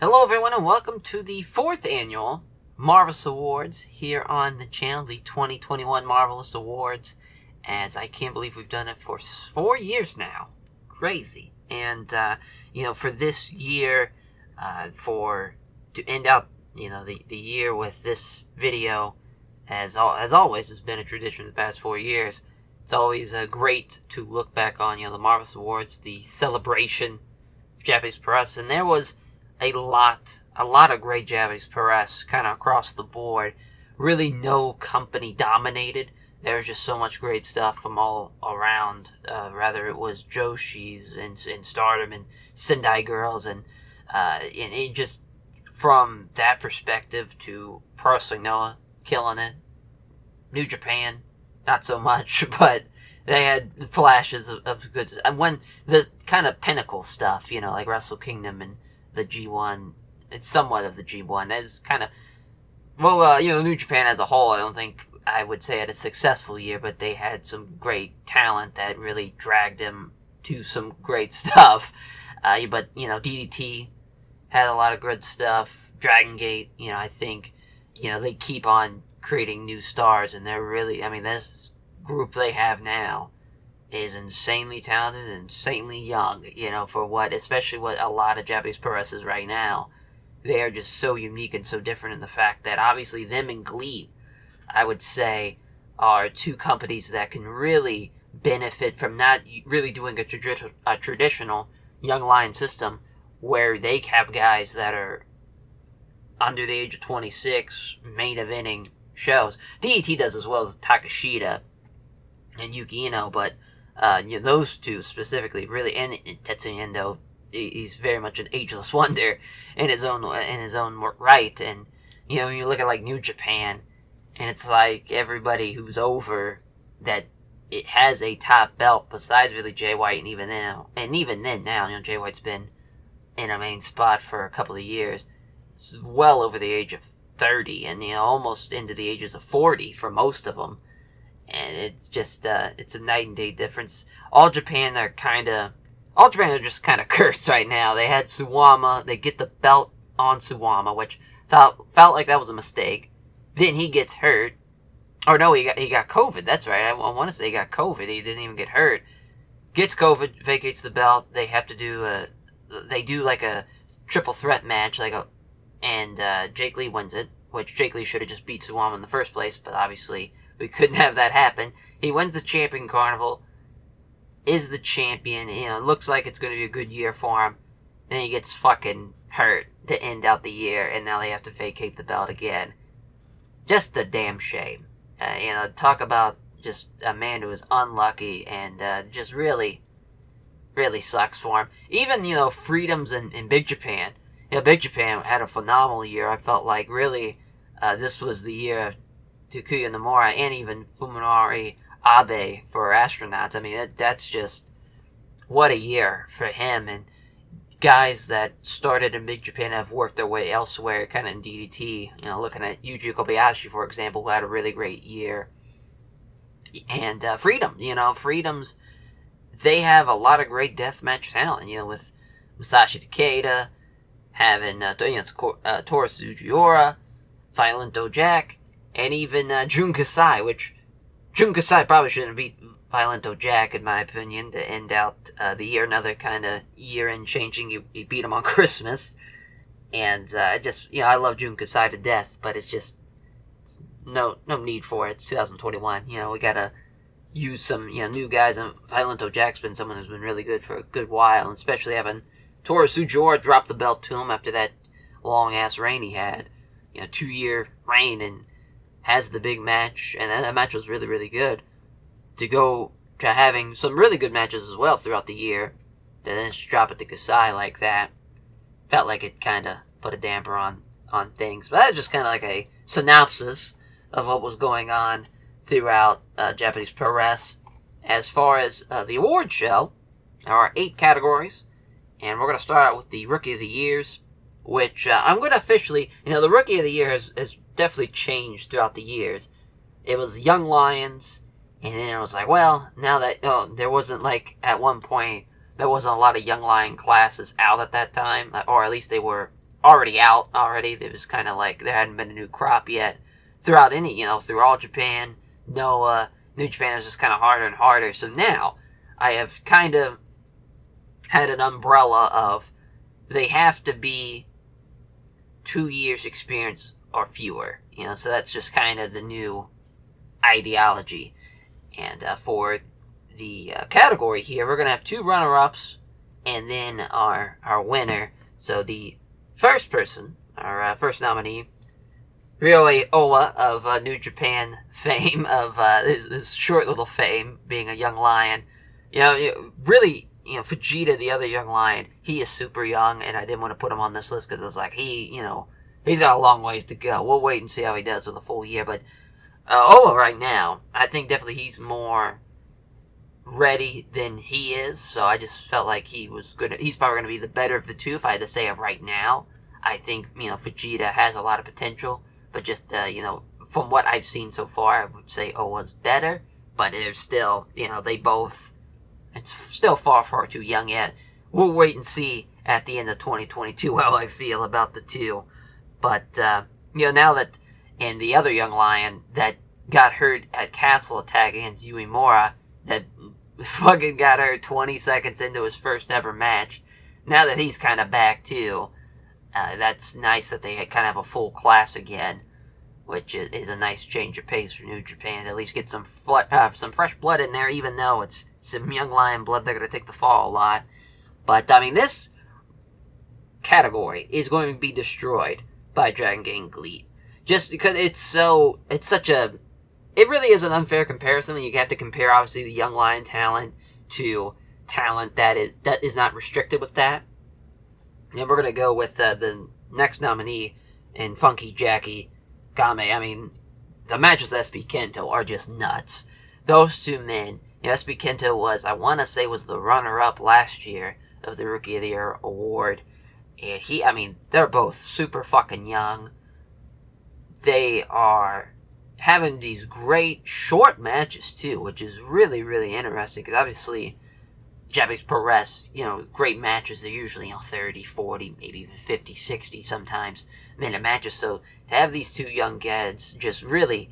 Hello everyone and welcome to the 4th annual Marvelous Awards here on the channel, the 2021 Marvelous Awards, as I can't believe we've done it for 4 years now. Crazy. And, for this year, to end out, the year with this video, as always has been a tradition the past 4 years, it's always great to look back on, the Marvelous Awards, the celebration of Japanese press, and there was a lot of great Japanese press kind of across the board. Really no company dominated. There was just so much great stuff from all around. Rather it was Joshi's and Stardom and Sendai Girls and it just from that perspective to Pro Wrestling Noah killing it. New Japan, not so much, but they had flashes of good stuff. And when the kind of pinnacle stuff, like Wrestle Kingdom and the G1, it's somewhat of the G1. That is kind of, New Japan as a whole, I don't think I would say had a successful year, but they had some great talent that really dragged them to some great stuff. But DDT had a lot of good stuff. Dragon Gate, I think, they keep on creating new stars, and they're really, this group they have now is insanely talented and insanely young, especially what a lot of Japanese pro wrestlers right now. They are just so unique and so different in the fact that obviously them and Glee, I would say, are two companies that can really benefit from not really doing a traditional Young Lion system where they have guys that are under the age of 26 main eventing shows. DDT does as well as Takashita and Yuki Ino, but those two specifically really, and Tetsuya Endo, he's very much an ageless wonder in his own right. And when you look at like New Japan, and it's like everybody who's over that it has a top belt besides really Jay White, and even then now Jay White's been in a main spot for a couple of years, well over the age of 30, and almost into the ages of 40 for most of them. And it's just, it's a night and day difference. All Japan are just kind of cursed right now. They had Suwama, they get the belt on Suwama, which felt like that was a mistake. Then he gets hurt. Or no, he got COVID, that's right. I want to say he got COVID, he didn't even get hurt. Gets COVID, vacates the belt, they have to do like a triple threat match, and Jake Lee wins it, which Jake Lee should have just beat Suwama in the first place, but obviously we couldn't have that happen. He wins the Champion Carnival, is the champion, looks like it's going to be a good year for him, and then he gets fucking hurt to end out the year, and now they have to vacate the belt again. Just a damn shame. Talk about just a man who is unlucky, and just really, really sucks for him. Even, Freedoms in Big Japan. Big Japan had a phenomenal year. I felt like really this was the year of Takuya Nomura and even Fuminari Abe for astronauts. That's just, what a year for him. And guys that started in Big Japan have worked their way elsewhere, kind of in DDT. Looking at Yuji Kobayashi, for example, who had a really great year. And Freedoms, they have a lot of great deathmatch talent, with Masashi Takeda, having Toru Sugiura, Violento Jack, and even Jun Kasai, which Jun Kasai probably shouldn't have beat Violento Jack, in my opinion, to end out the year. Another kind of year-end changing. He beat him on Christmas. And I love Jun Kasai to death, but it's just no need for it. It's 2021. We gotta use some new guys, and Violento Jack's been someone who's been really good for a good while, and especially having Toru Sugiura drop the belt to him after that long-ass reign he had. 2-year reign, and has the big match, and that match was really, really good. To go to having some really good matches as well throughout the year, to then just drop it to Kasai like that, felt like it kind of put a damper on things. But that's just kind of like a synopsis of what was going on throughout Japanese pro wrestling. As far as the award show, there are 8 categories, and we're going to start out with the Rookie of the Years, which I'm going to officially, the Rookie of the Year has definitely changed throughout the years. It was Young Lions, and then it was like, well, now that, there wasn't like, at one point, there wasn't a lot of Young Lion classes out at that time, or at least they were already out already. There was kind of like there hadn't been a new crop yet throughout through all Japan. No, New Japan was just kind of harder and harder. So now I have kind of had an umbrella of they have to be 2 years experience or fewer. So that's just kind of the new ideology. And for the category here, we're going to have 2 runner-ups and then our winner. So the first person, our first nominee, Ryohei Owa of New Japan fame, of his short little fame, being a young lion. Really, Fujita, the other young lion, he is super young, and I didn't want to put him on this list because it's like he's got a long ways to go. We'll wait and see how he does with a full year. But Owa right now, I think definitely he's more ready than he is. So I just felt like he was good. He's probably going to be the better of the two if I had to say it right now. I think Fujita has a lot of potential, but just from what I've seen so far, I would say Owa's better. But there's still they both. It's still far too young yet. We'll wait and see at the end of 2022 how I feel about the two. But, now that, and the other young lion that got hurt at Castle Attack against Uemura, that fucking got hurt 20 seconds into his first ever match, now that he's kind of back too, that's nice that they kind of have a full class again, which is a nice change of pace for New Japan. At least get some fresh blood in there, even though it's some young lion blood. They're going to take the fall a lot. But, this category is going to be destroyed by Dragon Gate GLEAT. Just because it really is an unfair comparison. You have to compare, obviously, the young lion talent to talent that is not restricted with that. And we're going to go with the next nominee in Funky Jackie Game. The matches with SB Kento are just nuts. Those two men, SB Kento was the runner-up last year of the Rookie of the Year award. And they're both super fucking young. They are having these great short matches too, which is really, really interesting, because obviously Japanese Puroresu, great matches, they're usually 30, 40, maybe even 50, 60 sometimes minute matches. So to have these two young kids just really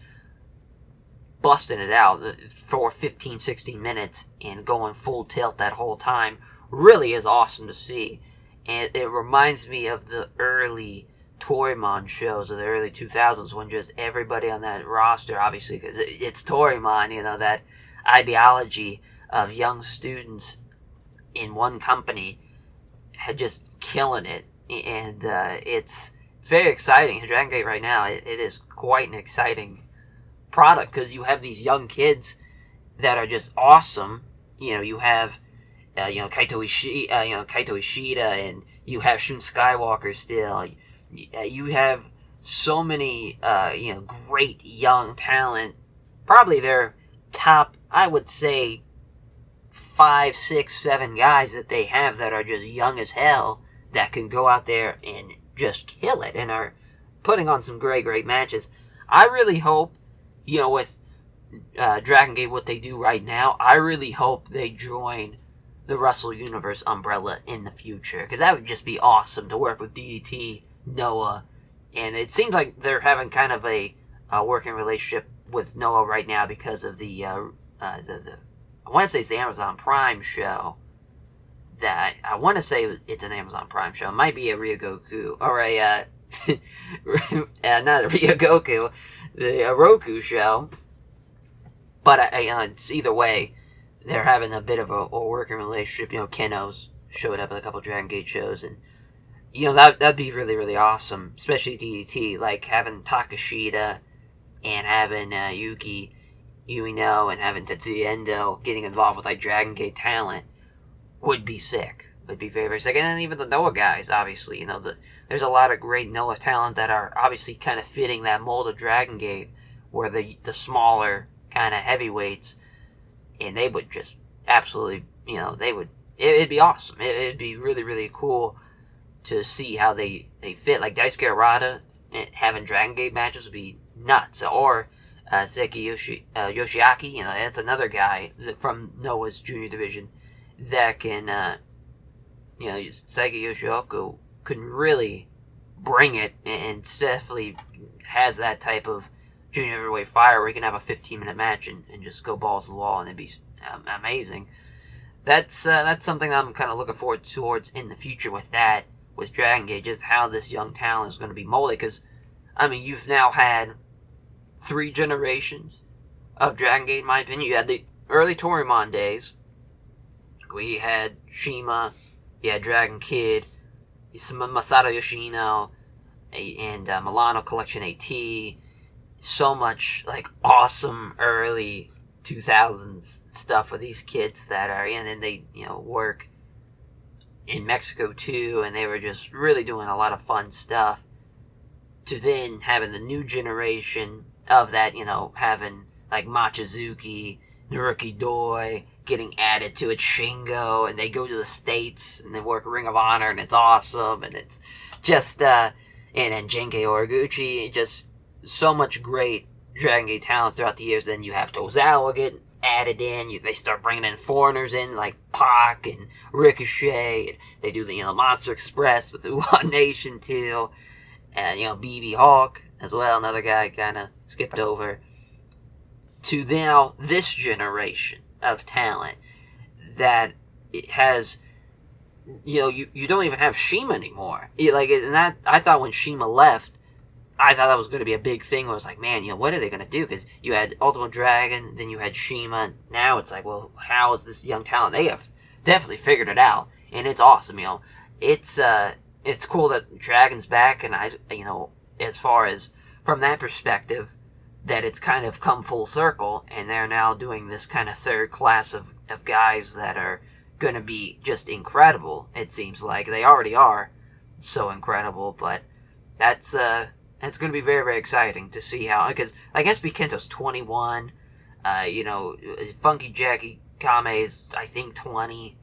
busting it out for 15, 16 minutes and going full tilt that whole time really is awesome to see. And it reminds me of the early Torimon shows of the early 2000s, when just everybody on that roster, obviously because it's Torimon, that ideology of young students in one company had just killing it. And it's very exciting. Dragon Gate right now, it is quite an exciting product, because you have these young kids that are just awesome. You have Kaito Ishida, and you have Shun Skywalker still. You have so many, great young talent. Probably their top, I would say, 5, 6, 7 guys that they have that are just young as hell, that can go out there and just kill it, and are putting on some great matches. I really hope, with Dragon Gate, what they do right now, I really hope they join the Wrestle Universe umbrella in the future, because that would just be awesome to work with DDT, Noah, and it seems like they're having kind of a working relationship with Noah right now because of the I want to say it's the Amazon Prime show. That I want to say it's an Amazon Prime show. It might be a Ryogoku or a not a Ryogoku, the Roku show. But it's either way. They're having a bit of a working relationship. Kenno's showed up at a couple Dragon Gate shows, and that'd be really, really awesome, especially DDT, like having Takashita and having Yuki Ueno and having Tetsuya Endo getting involved with like Dragon Gate talent would be sick. Would be very, very sick. And then even the Noah guys, obviously, there's a lot of great Noah talent that are obviously kind of fitting that mold of Dragon Gate, where the smaller kind of heavyweights, and they would just absolutely, it'd be awesome. It'd be really, really cool to see how they fit. Like Daisuke Errada having Dragon Gate matches would be nuts. Or Seki Yoshiaki, that's another guy from Noah's junior division that can, Seki Yoshioka can really bring it, and definitely has that type of junior heavyweight fire where you can have a 15-minute match and just go balls to the wall, and it'd be amazing. That's something I'm kind of looking forward towards in the future with Dragon Gate, just how this young talent is going to be molded. Because, I mean, you've now had 3 generations of Dragon Gate, in my opinion. You had the early Torimon days. We had Shima, you had Dragon Kid, Masato Yoshino, and Milano Collection AT. So much, like, awesome early 2000s stuff with these kids that are, and then they, work in Mexico too, and they were just really doing a lot of fun stuff. To then having the new generation of that, having like Machizuki, Naruki Doi, getting added to it, Shingo, and they go to the States and they work Ring of Honor, and it's awesome, and it's just, and then Genkei Horiguchi, just so much great Dragon Gate talent throughout the years. Then you have Tozawa get added in. They start bringing in foreigners in like Pac and Ricochet. And they do the Monster Express with Uwan Nation too, and BB Hawk as well. Another guy kind of skipped over. To now this generation of talent that it has. You don't even have Shima anymore. And that I thought when Shima left, I thought that was going to be a big thing. Where it was like, man, what are they going to do? Because you had Ultimate Dragon, then you had Shima. Now it's like, well, how is this young talent? They have definitely figured it out, and it's awesome. It's cool that Dragon's back, and as far as from that perspective, that it's kind of come full circle, and they're now doing this kind of third class of guys that are going to be just incredible. It seems like they already are so incredible, but that's it's going to be very, very exciting to see how, because I guess Kento's 21, Funky Jackie Kame's, I think, 20.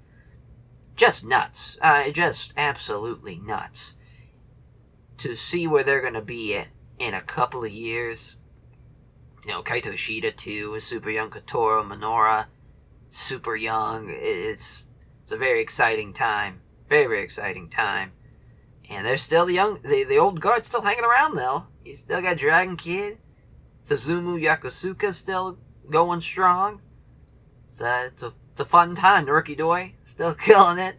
Just nuts. Just absolutely nuts. To see where they're going to be in a couple of years. Kaito Ishida, too, is super young. Kotaro Minoura, super young. It's a very exciting time. Very, very exciting time. And they're still the old guard's still hanging around, though. You still got Dragon Kid. Suzumu Yakusuka still going strong. So it's a fun time. Naruki Doi still killing it.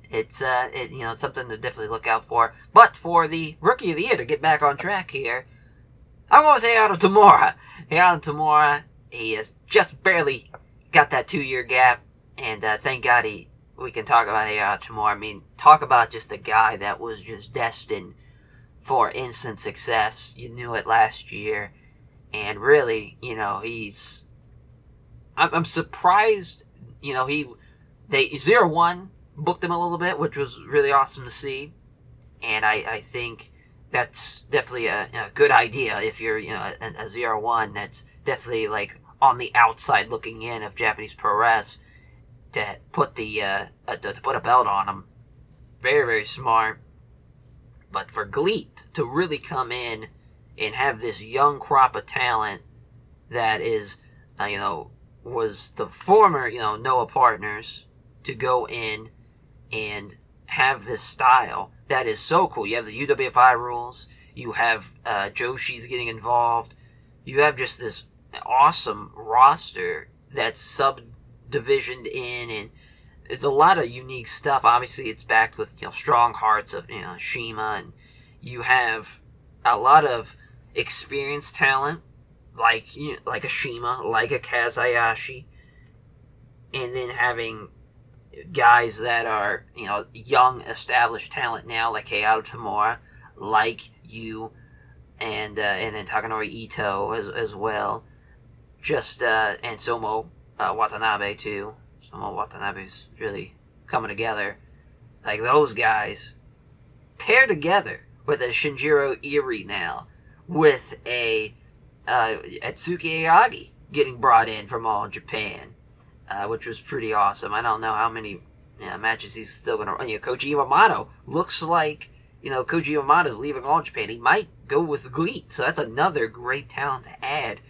It's it's something to definitely look out for. But for the Rookie of the Year to get back on track here, I'm going with Heiharu Tamura. Heiharu Tamura, he has just barely got that 2-year gap, and thank God we can talk about Heiharu Tamura. I mean, talk about just a guy that was just destined for instant success. You knew it last year, and really, I'm surprised, they 0-1 booked him a little bit, which was really awesome to see, and I think that's definitely a good idea if you're, a 0-1. That's definitely, like, on the outside looking in of Japanese Puroresu, to put to put a belt on him. Very, very smart. But for GLEAT to really come in and have this young crop of talent that is, was the former, Noah partners, to go in and have this style that is so cool. You have the UWFI rules. You have Joshi's getting involved. You have just this awesome roster that's subdivisioned in, and there's a lot of unique stuff. Obviously, it's backed with strong hearts of Shima, and you have a lot of experienced talent like a Shima, like a Kazayashi, and then having guys that are young established talent now, like Heiharu Tamura, like you, and then Takanori Ito as well. Just and Somo Watanabe too. Somo Watanabe's really coming together. Like those guys pair together with a Shinjiro Iri now, with a Atsuki Aoyagi getting brought in from All Japan, which was pretty awesome. I don't know how many matches he's still going to run. Koji Iwamano looks like Koji Iwamano's leaving All Japan. He might go with GLEAT, so that's another great talent to add.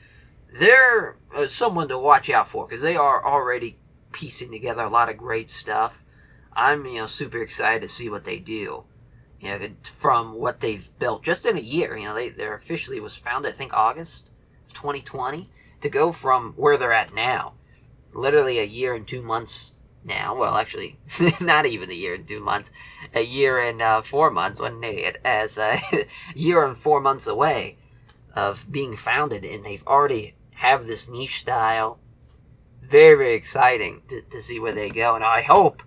They're someone to watch out for, because they are already piecing together a lot of great stuff. I'm super excited to see what they do. from what they've built just in a year. They're officially was founded, I think, August 2020, to go from where they're at now, literally a year and 2 months now. Well, actually, not even a year and 2 months, a year and 4 months, when they as a year and 4 months away of being founded, and they've already have this niche style. Very, very exciting to see where they go, and I hope,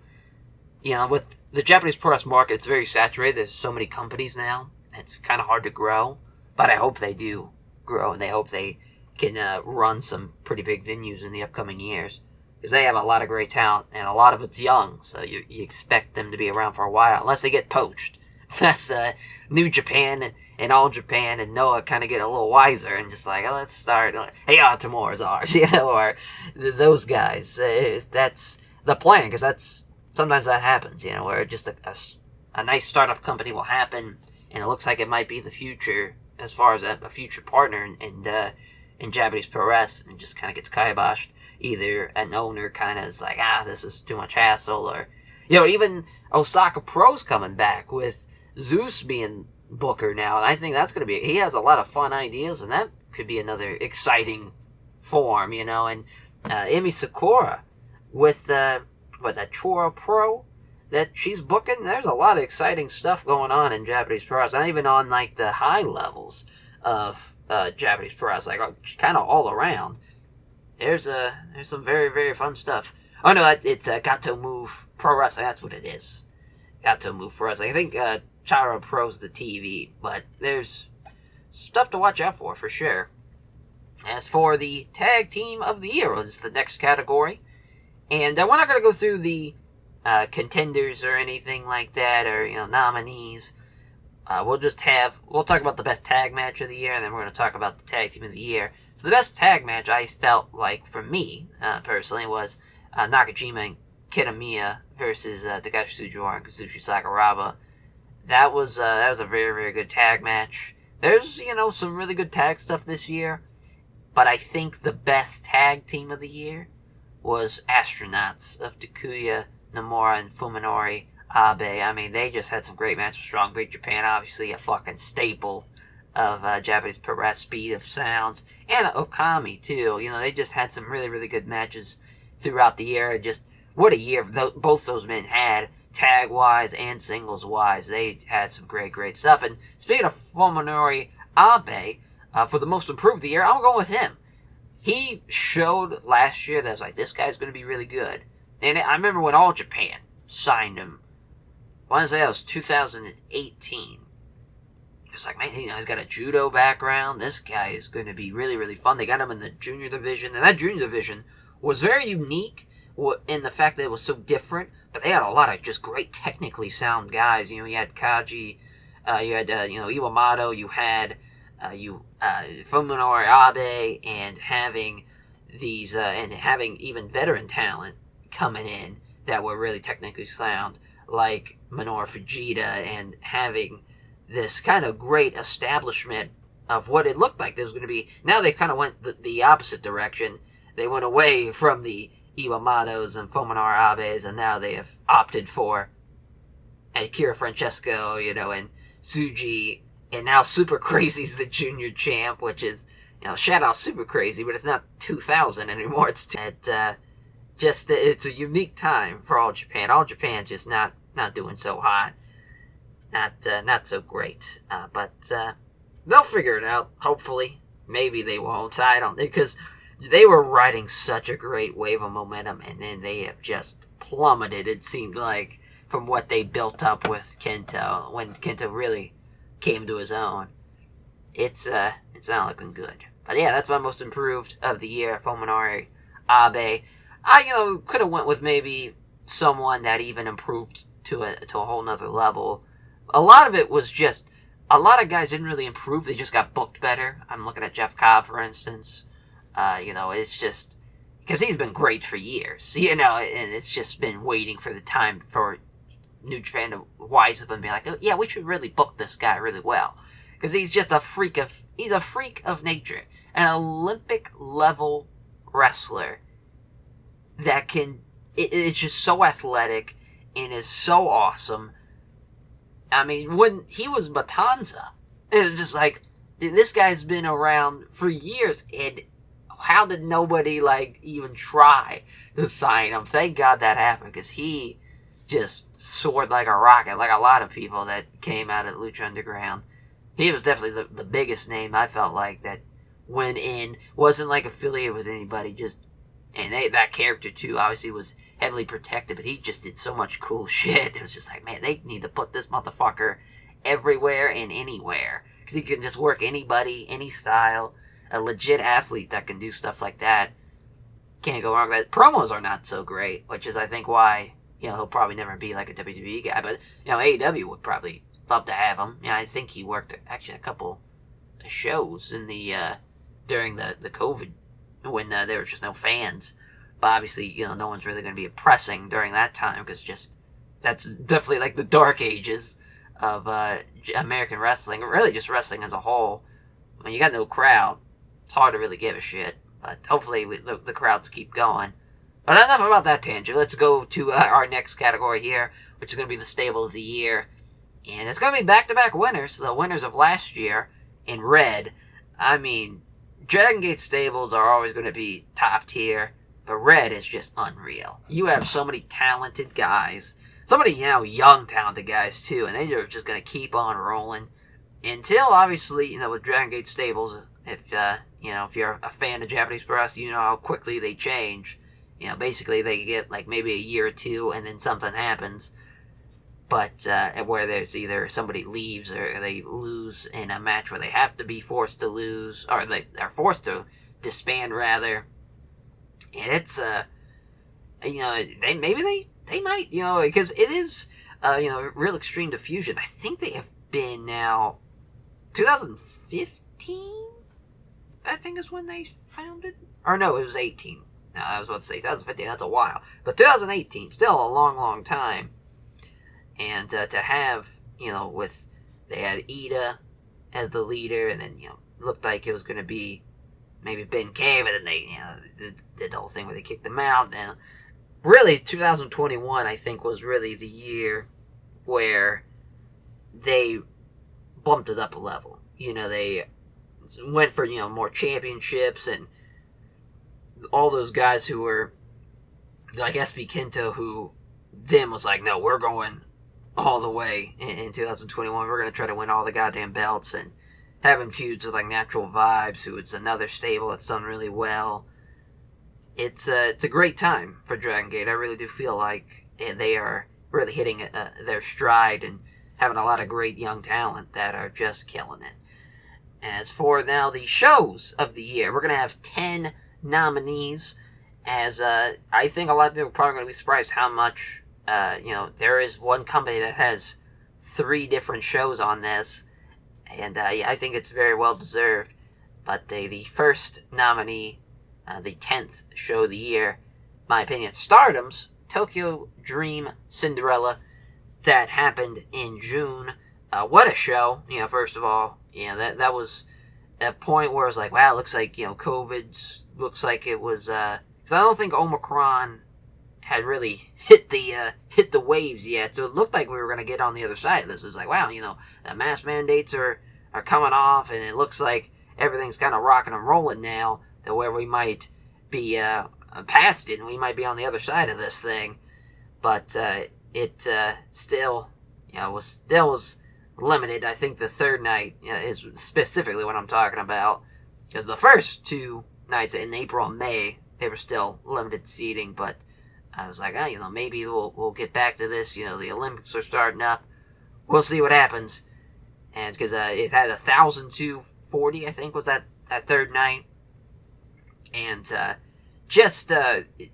with the Japanese pro wrestling market, it's very saturated. There's so many companies now. It's kind of hard to grow, but I hope they do grow, and they hope they can run some pretty big venues in the upcoming years, because they have a lot of great talent, and a lot of it's young, so you expect them to be around for a while, unless they get poached. That's New Japan and All Japan and Noah kind of get a little wiser and just like, let's start, hey, tomorrow's ours, or those guys. If that's the plan, because sometimes that happens, where just a nice startup company will happen, and it looks like it might be the future as far as a future partner in Japanese pro wrestling, and just kind of gets kiboshed. Either an owner kind of is like, this is too much hassle, or, even Osaka Pro's coming back with Zeus being Booker now, and I think that's going to be, he has a lot of fun ideas, and that could be another exciting form, and Emi Sakura with that Chora Pro that she's booking. There's a lot of exciting stuff going on in Japanese pro wrestling, not even on like the high levels of Japanese pro wrestling, like kind of all around. There's some very, very fun stuff. Oh no, it's Gato Move Pro Wrestling. That's what it is. Gato Move Pro Wrestling. I think Chara Pro's the TV, but there's stuff to watch out for sure. As for the Tag Team of the Year, is the next category. And we're not going to go through the contenders or anything like that, or, nominees. We'll talk about the best tag match of the year, and then we're going to talk about the Tag Team of the Year. So the best tag match, I felt like, for me, personally, was Nakajima and Kitamiya versus Takashi Sugiura and Kazushi Sakuraba. That was a very, very good tag match. There's, some really good tag stuff this year, but I think the best tag team of the year was Astronauts of Takuya, Nomura, and Fuminori Abe. I mean, they just had some great matches. Strong Big Japan, obviously a fucking staple of Japanese pro wrestling, speed of sounds, and Okami too. They just had some really, really good matches throughout the year. Just what a year both those men had, tag wise and singles wise. They had some great, great stuff. And speaking of Fuminori Abe, for the most improved of the year, I'm going with him. He showed last year that I was like, this guy's going to be really good. And I remember when All Japan signed him. I want to say that was 2018. It's like, man, he's got a judo background. This guy is going to be really, really fun. They got him in the junior division, and that junior division was very unique in the fact that it was so different. But they had a lot of just great, technically sound guys. You had Kaji, you had Iwamato, you had Fuminori Abe, and having these and having even veteran talent coming in that were really technically sound, like Minoru Fujita, and having this kind of great establishment of what it looked like there was going to be. Now they kind of went the opposite direction. They went away from the Iwamatos and Fuminori Abes, and now they have opted for Akira Francesco, and Tsuji, and now Super Crazy's the junior champ, which is, shout out Super Crazy, but it's not 2000 anymore. It's it's a unique time for All Japan. All Japan just not doing so hot. Not so great. But they'll figure it out, hopefully. Maybe they won't. I don't, because they were riding such a great wave of momentum, and then they have just plummeted, it seemed like, from what they built up with Kento, when Kento really came to his own. It's not looking good. But yeah, that's my most improved of the year, Fuminori Abe. I, could have went with maybe someone that even improved to a whole nother level. A lot of it was just, a lot of guys didn't really improve, they just got booked better. I'm looking at Jeff Cobb, for instance. It's just, because he's been great for years, and it's just been waiting for the time for New Japan to wise up and be like, oh, yeah, we should really book this guy really well. Because he's just a freak of nature. An Olympic level wrestler that it's just so athletic and is so awesome. I mean, when he was Matanza, it was just like, this guy's been around for years, and how did nobody, like, even try to sign him? Thank God that happened, because he just soared like a rocket, like a lot of people that came out of Lucha Underground. He was definitely the biggest name, I felt like, that went in, wasn't, like, affiliated with anybody, just, and that character, too, obviously was heavily protected, but he just did so much cool shit. It was just like, man, they need to put this motherfucker everywhere and anywhere, because he can just work anybody, any style. A legit athlete that can do stuff like that. Can't go wrong with that. Promos are not so great, which is, I think, why, he'll probably never be like a WWE guy, but, AEW would probably love to have him. I think he worked, actually, a couple of shows in the, during the COVID, when there was just no fans. But obviously, no one's really going to be impressing during that time, because that's definitely like the dark ages of American wrestling, or really just wrestling as a whole. When you got no crowd, it's hard to really give a shit. But hopefully the crowds keep going. But enough about that tangent. Let's go to our next category here, which is going to be the Stable of the Year. And it's going to be back-to-back winners, the winners of last year in red. I mean, Dragon Gate stables are always going to be top tier. But red is just unreal. You have so many talented guys. So many, young talented guys, too. And they're just going to keep on rolling. Until, obviously, with Dragon Gate stables, if you're a fan of Japanese pro wrestling, you know how quickly they change. Basically they get, like, maybe a year or two, and then something happens. But, where there's either somebody leaves, or they lose in a match where they have to be forced to lose, or they are forced to disband, rather. And it's, they might, because it is, Real Extreme Diffusion. I think they have been now, 2015, I think is when they founded, or no, it was 18. No, I was about to say 2015, that's a while. But 2018, still a long, long time. And to have, they had Ida as the leader, and then, looked like it was going to be maybe Ben K, but then they, did the whole thing where they kicked him out. And really, 2021, I think, was really the year where they bumped it up a level. They went for, more championships, and all those guys who were, like SB Kento, who then was like, no, we're going all the way in 2021. We're going to try to win all the goddamn belts, and having feuds with, like, Natural Vibes, who it's another stable that's done really well. It's a great time for Dragon Gate. I really do feel like they are really hitting their stride and having a lot of great young talent that are just killing it. As for now the shows of the year, we're going to have 10 nominees, as I think a lot of people are probably going to be surprised how much, there is one company that has 3 different shows on this. And I think it's very well deserved. But the first nominee, the 10th show of the year, my opinion, Stardom's Tokyo Dream Cinderella, that happened in June. What a show! First of all, that was a point where it was like, wow, it looks like COVID looks like it was. Because I don't think Omicron had really hit the waves yet, so it looked like we were going to get on the other side of this. It was like, wow, the mask mandates are coming off, and it looks like everything's kind of rocking and rolling now, to where we might be past it, and we might be on the other side of this thing. But it still, was limited. I think the third night is specifically what I'm talking about, because the first 2 nights in April and May, they were still limited seating, but I was like, maybe we'll get back to this. The Olympics are starting up. We'll see what happens. And because it had 1,240, I think, was that third night. And just,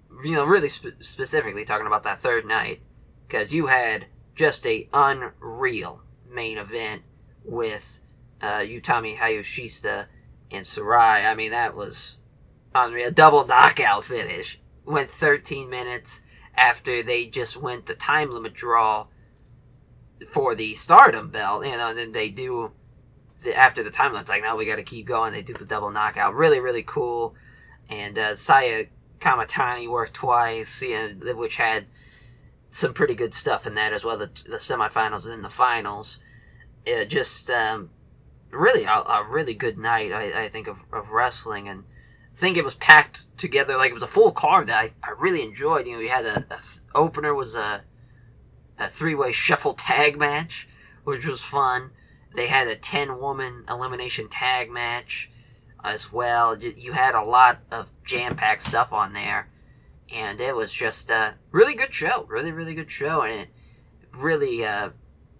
really specifically talking about that third night, because you had just a unreal main event with Utami Hayashishita and Sarai. I mean, that was unreal. Double knockout finish. Went 13 minutes after they just went the time limit draw for the Stardom belt, and then they do, after the time limit's like, now we got to keep going, they do the double knockout. Really, really cool. And Saya Kamatani worked twice, which had some pretty good stuff in that as well. The semifinals and then the finals. Just really a really good night, I think, of wrestling. And I think it was packed together like it was a full card that I really enjoyed. You had a opener was a 3-way shuffle tag match, which was fun. They had a 10-woman elimination tag match as well. You had a lot of jam-packed stuff on there, and it was just a really good show. Really, really good show, and it really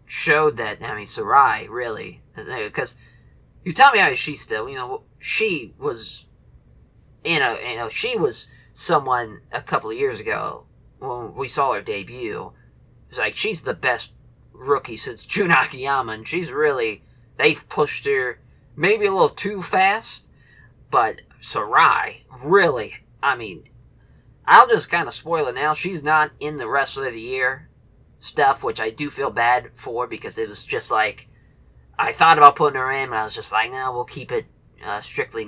showed that, Sarai, really, because Utami Hayashishita, she was, she was someone a couple of years ago when we saw her debut. It was like, she's the best rookie since Jun Akiyama, and she's really, they've pushed her maybe a little too fast, but Sarai, really, I'll just kind of spoil it now. She's not in the Wrestler of the Year stuff, which I do feel bad for, because it was just like, I thought about putting her in, but I was just like, no, we'll keep it strictly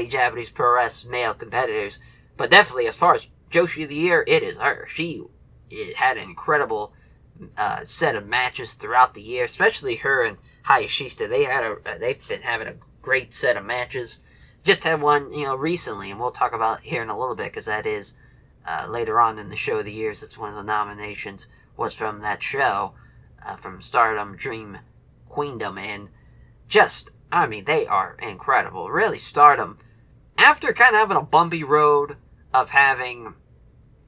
Japanese Pro Wrestling male competitors. But definitely, as far as Joshi of the Year, it is her. She had an incredible set of matches throughout the year, especially her and Hayashishita. They've been having a great set of matches. Just had one, recently, and we'll talk about it here in a little bit, because that is later on in the Show of the Years. It's one of the nominations was from that show, from Stardom Dream Queendom, and just, they are incredible. Really, Stardom, after kind of having a bumpy road of having,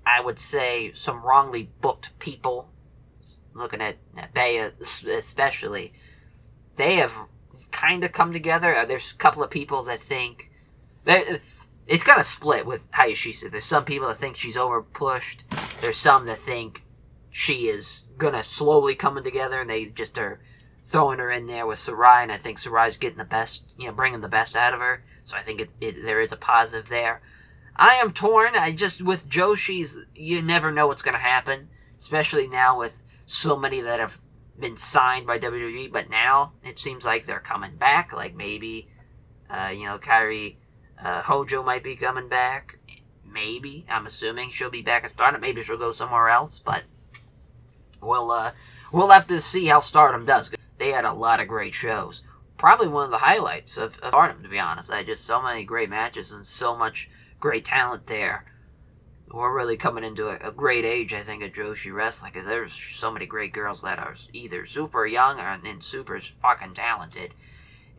I would say, some wrongly booked people, looking at Bea especially, they have kind of come together. There's a couple of people that think that it's kind of split with Hayashishita. There's some people that think she's overpushed. There's some that think she is gonna slowly coming together, and they just are throwing her in there with Sarai. And I think Sarai's getting the best, bringing the best out of her. So I think there is a positive there. I am torn. With Joshi's, you never know what's gonna happen, especially now with so many that have been signed by WWE, but now it seems like they're coming back. Like maybe, Kairi Hojo might be coming back. Maybe. I'm assuming she'll be back at Stardom. Maybe she'll go somewhere else, but we'll have to see how Stardom does. They had a lot of great shows. Probably one of the highlights of Stardom, to be honest. Just so many great matches and so much great talent there. We're really coming into a great age, I think, of Joshi wrestling, because there's so many great girls that are either super young and super fucking talented,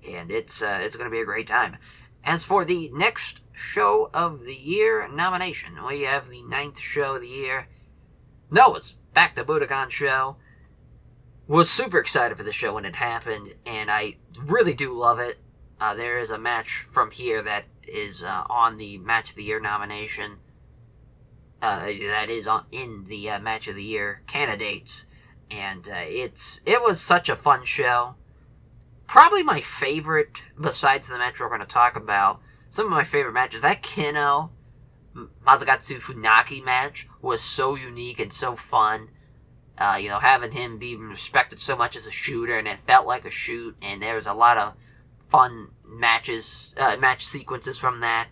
and it's going to be a great time. As for the next Show of the Year nomination, we have the 9th Show of the Year, Noah's Back to Budokan show. Was super excited for the show when it happened, and I really do love it. There is a match from here that is on the Match of the Year nomination. That is in the Match of the Year candidates, and it was such a fun show. Probably my favorite, besides the match we're going to talk about, some of my favorite matches, that Kenno Masagatsu Funaki match was so unique and so fun. Having him be respected so much as a shooter, and it felt like a shoot, and there was a lot of fun match sequences from that.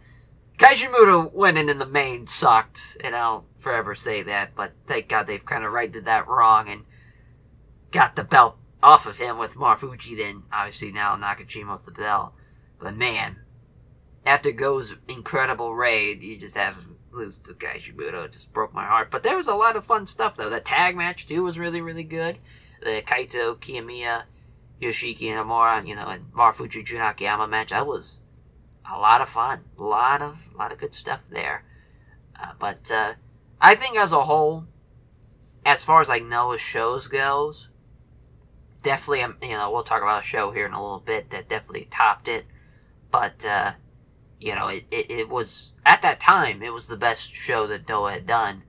Kaijimura winning in the main sucked, and I'll forever say that, but thank God they've kind of righted that wrong and got the belt off of him with Marufuji, then obviously now Nakajima with the belt. But man, after Go's incredible raid, you just have him lose to Kaijimura. It just broke my heart. But there was a lot of fun stuff, though. The tag match, too, was really, really good. The Kaito, Kiyomiya, Yoshiki, and Nomura, and Marufuji Jun Akiyama match, that was a lot of fun. A lot of good stuff there. But I think as a whole, as far as Noah's shows goes, definitely, we'll talk about a show here in a little bit that definitely topped it. But, it was, at that time, it was the best show that Noah had done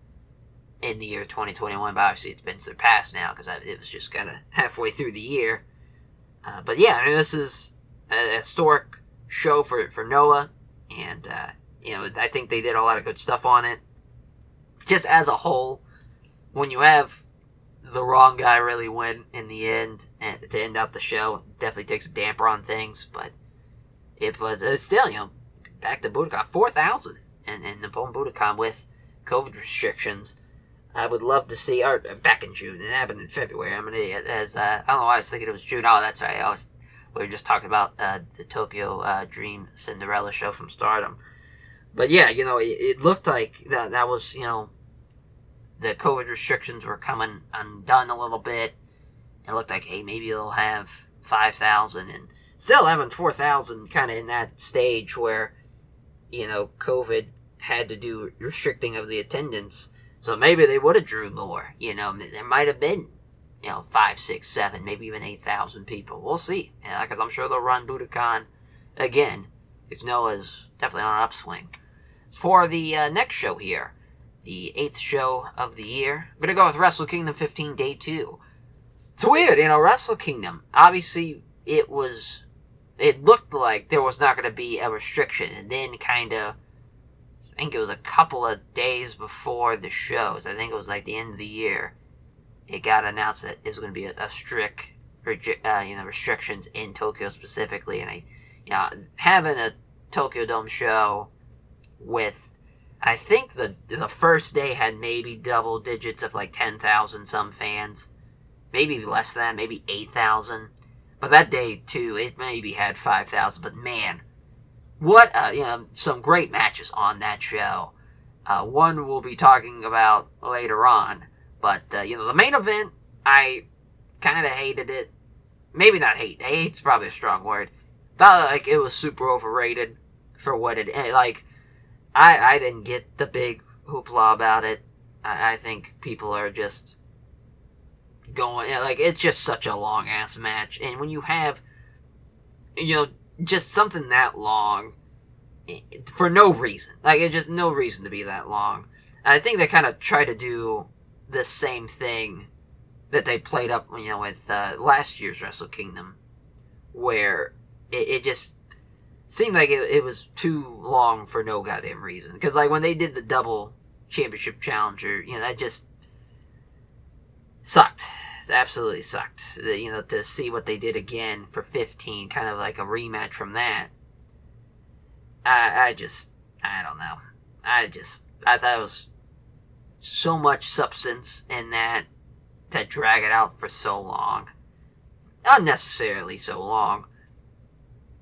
in the year 2021. But obviously it's been surpassed now, because it was just kind of halfway through the year. But yeah, this is a historic show for Noah. And, I think they did a lot of good stuff on it. Just as a whole, when you have the wrong guy really win in the end, and to end out the show, it definitely takes a damper on things, but it was still, back to Budokan, 4,000 in Nippon Budokan with COVID restrictions. I would love to see, or back in June, it happened in February, I'm an idiot, I don't know why I was thinking it was June, oh, that's right, we were just talking about the Tokyo Dream Cinderella show from Stardom. But yeah, it looked like that was, the COVID restrictions were coming undone a little bit. It looked like, hey, maybe they'll have 5,000, and still having 4,000 kind of in that stage where, COVID had to do restricting of the attendance. So maybe they would have drew more. There might have been, 5, 6, 7, maybe even 8,000 people. We'll see. Because I'm sure they'll run Budokan again. Because Noah's definitely on an upswing. As for the next show here, the 8th show of the year, I'm going to go with Wrestle Kingdom 15 Day 2. It's weird, Wrestle Kingdom, obviously it looked like there was not going to be a restriction, and then kind of, I think it was a couple of days before the shows, I think it was like the end of the year, it got announced that it was going to be a strict, restrictions in Tokyo specifically, and having a Tokyo Dome show with, I think the first day had maybe double digits of like 10,000 some fans, maybe less than that, maybe 8,000. But that day, too, it maybe had 5,000. But man, what, some great matches on that show. One we'll be talking about later on. But, the main event, I kind of hated it. Maybe not hate. Hate's probably a strong word. Thought like it was super overrated for what it, like, I didn't get the big hoopla about it. I think people are just going, it's just such a long ass match, and when you have, just something that long, for no reason, it's just no reason to be that long. And I think they kind of try to do the same thing that they played up, with last year's Wrestle Kingdom, where it just seemed like it was too long for no goddamn reason. Because, when they did the double championship challenger, that just sucked. It absolutely sucked. To see what they did again for 15, kind of like a rematch from that. I don't know. I thought it was so much substance in that to drag it out for so long. Unnecessarily so long.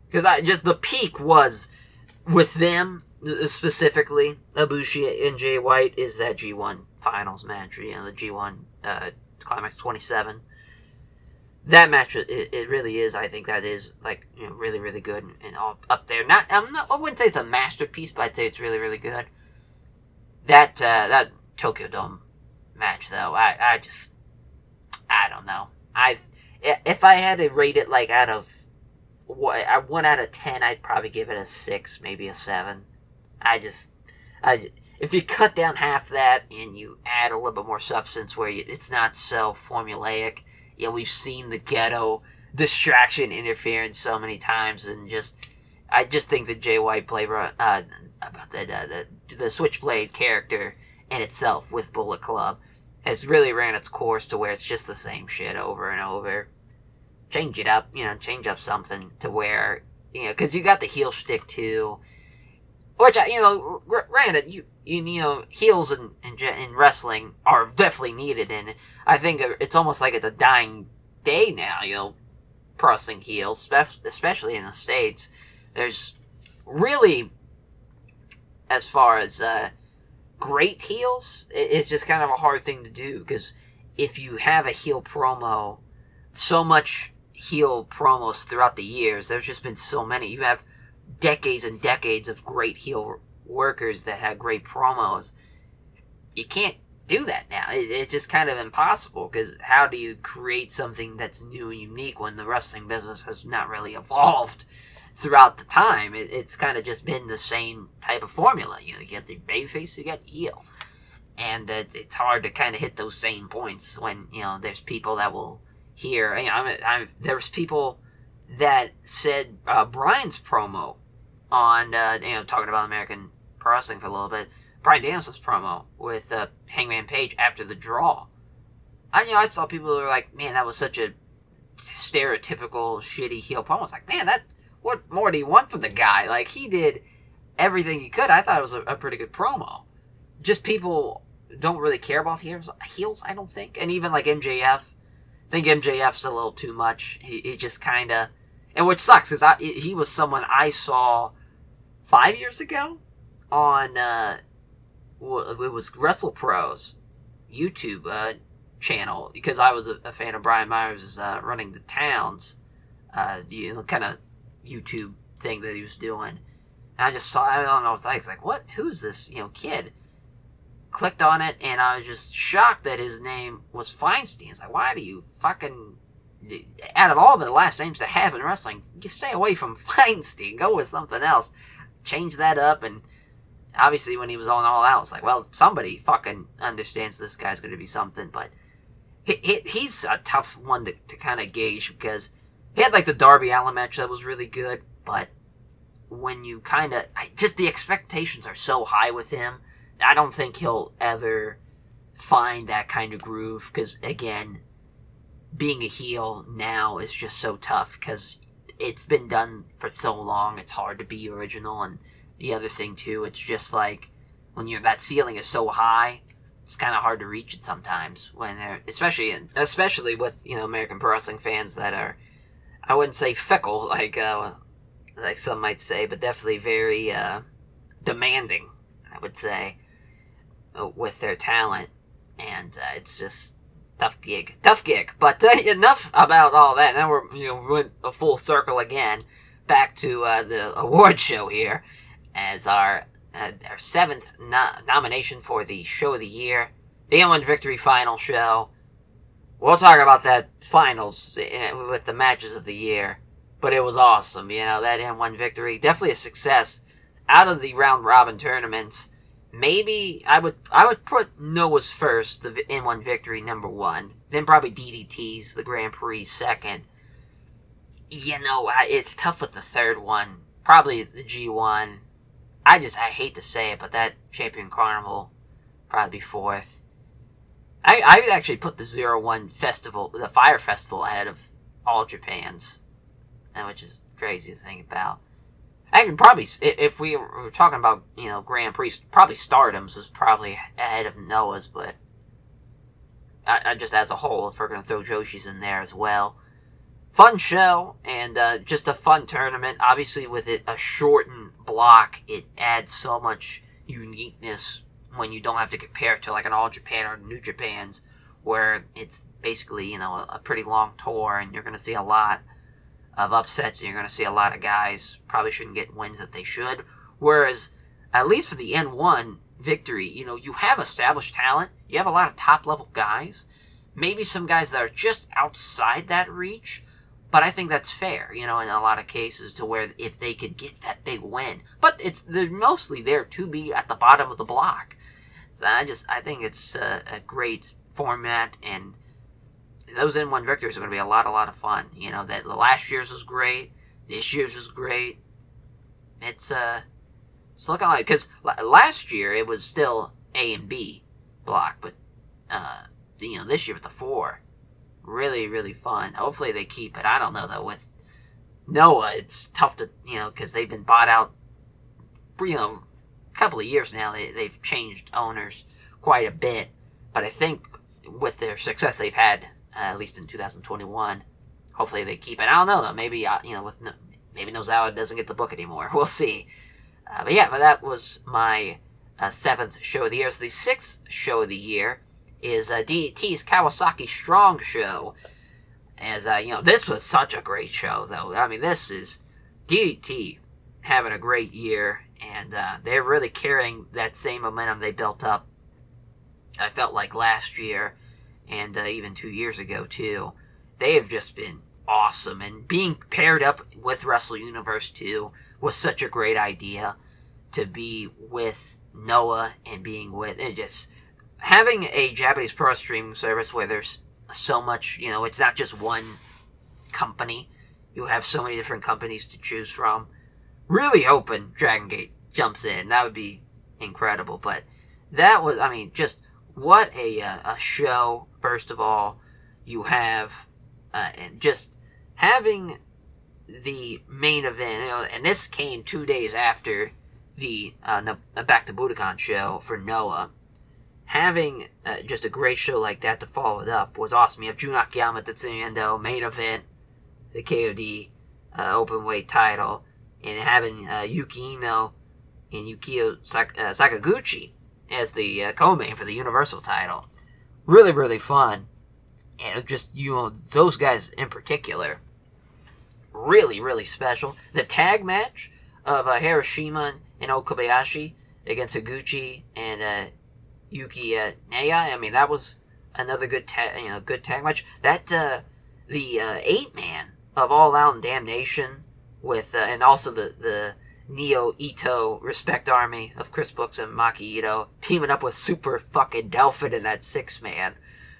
Because the peak was with them, specifically, Ibushi and Jay White, is that G1 finals match, the G1 Climax 27. That match, it really is. I think that is really, really good and all up there. I wouldn't say it's a masterpiece, but I'd say it's really, really good. That Tokyo Dome match, though, I don't know. If I had to rate it out of 1 out of 10, I'd probably give it a 6, maybe a 7. If you cut down half that and you add a little bit more substance where it's not so formulaic, we've seen the ghetto distraction interference so many times, and I just think the Jay White play about the Switchblade character in itself with Bullet Club has really ran its course to where it's just the same shit over and over. Change it up, change up something to where, because you got the heel stick too, which, granted, heels in wrestling are definitely needed, and I think it's almost like it's a dying day now, pro wrestling heels, especially in the States. There's really, as far as great heels, it's just kind of a hard thing to do, because if you have a heel promo, so much heel promos throughout the years, there's just been so many. You have decades and decades of great heel workers that had great promos. You can't do that now. It's just kind of impossible, because how do you create something that's new and unique when the wrestling business has not really evolved throughout the time? It's kind of just been the same type of formula. You get the babyface, you get heel. And it's hard to kind of hit those same points when, there's people that will hear, there's people that said Bryan's promo on, talking about American Pro Wrestling for a little bit, Bryan Danielson's promo with Hangman Page after the draw. I saw people who were like, man, that was such a stereotypical shitty heel promo. I was like, man, what more do you want from the guy? He did everything he could. I thought it was a pretty good promo. Just people don't really care about heels, I don't think. And even like MJF, I think MJF's a little too much. He just kind of, and which sucks because he was someone I saw 5 years ago on it was WrestlePro's YouTube channel, because I was a fan of Brian Myers' Running the Towns, kind of YouTube thing that he was doing. And I just saw, I don't know, I was like, what? Who's this, kid? Clicked on it, and I was just shocked that his name was Feinstein. It's like, why do you fucking, out of all the last names to have in wrestling, you stay away from Feinstein. Go with something else. Change that up, and obviously when he was on All Out, it's like, well, somebody fucking understands this guy's going to be something, but he's a tough one to kind of gauge, because he had like the Darby Allin match that was really good, but when you kind of, just the expectations are so high with him, I don't think he'll ever find that kind of groove, because again, being a heel now is just so tough, because it's been done for so long, it's hard to be original. And the other thing too, it's just like, when that ceiling is so high, it's kind of hard to reach it sometimes, when they're, especially with, American Pro Wrestling fans that are, I wouldn't say fickle, like some might say, but definitely very demanding, I would say, with their talent. And it's just tough gig. But enough about all that. Now we went a full circle again back to the award show here, as our seventh nomination for the show of the year, the N1 Victory Final show. We'll talk about that finals with the matches of the year, but it was awesome. That N1 Victory, definitely a success. Out of the round robin tournaments, maybe I would put Noah's first, the N1 Victory number one, then probably DDT's, the Grand Prix second. It's tough with the third one. Probably the G1. I hate to say it, but that Champion Carnival probably be fourth. I actually put the 01 Festival, the Fire Festival, ahead of All Japan's, which is crazy to think about. I could probably, if we were talking about, Grand Prix, probably Stardom's was probably ahead of Noah's, but I just as a whole, if we're going to throw Joshi's in there as well. Fun show, and just a fun tournament. Obviously, with it a shortened block, it adds so much uniqueness when you don't have to compare it to like an All Japan or New Japan's, where it's basically, a pretty long tour, and you're going to see a lot of upsets, and you're going to see a lot of guys probably shouldn't get wins that they should. Whereas, at least for the N1 Victory, you have established talent, you have a lot of top-level guys, maybe some guys that are just outside that reach, but I think that's fair, in a lot of cases, to where if they could get that big win. But they're mostly there to be at the bottom of the block. So I think it's a great format, and those N1 victories are going to be a lot of fun. That last year's was great, this year's was great. It's looking like, because last year it was still A and B block, but this year with the 4, really, really fun. Hopefully they keep it. I don't know though, with Noah, it's tough to, because they've been bought out, a couple of years now. They've changed owners quite a bit, but I think with their success they've had, at least in 2021, hopefully they keep it. I don't know though. Maybe maybe Nozawa doesn't get the book anymore. We'll see. But that was my 7th show of the year. So the 6th show of the year is DDT's Kawasaki Strong show. As this was such a great show though. I mean, this is DDT having a great year, and they're really carrying that same momentum they built up, I felt like, last year, and even 2 years ago too. They have just been awesome, and being paired up with Wrestle Universe too was such a great idea, to be with Noah and being with, and just having a Japanese pro streaming service where there's so much, it's not just one company. You have so many different companies to choose from. Really hoping Dragon Gate jumps in. That would be incredible. But that was, just what a show. First of all, you have, and just having the main event, and this came 2 days after the Back to Budokan show for Noah. having just a great show like that to follow it up was awesome. You have Jun Akiyama, Tetsuya Endo, main event, the KOD openweight title, and having Yuki Ino and Yukio Sakaguchi as the co-main for the Universal title. Really, really fun. And just, those guys in particular, really, really special. The tag match of Hiroshima and Okabayashi against Higuchi and Yuki Naya. I mean, that was another good tag match. That the 8-man of All Out and Damnation with and also the Neo Ito Respect Army of Chris Brooks and Maki Ito teaming up with Super fucking Delphin in that 6-man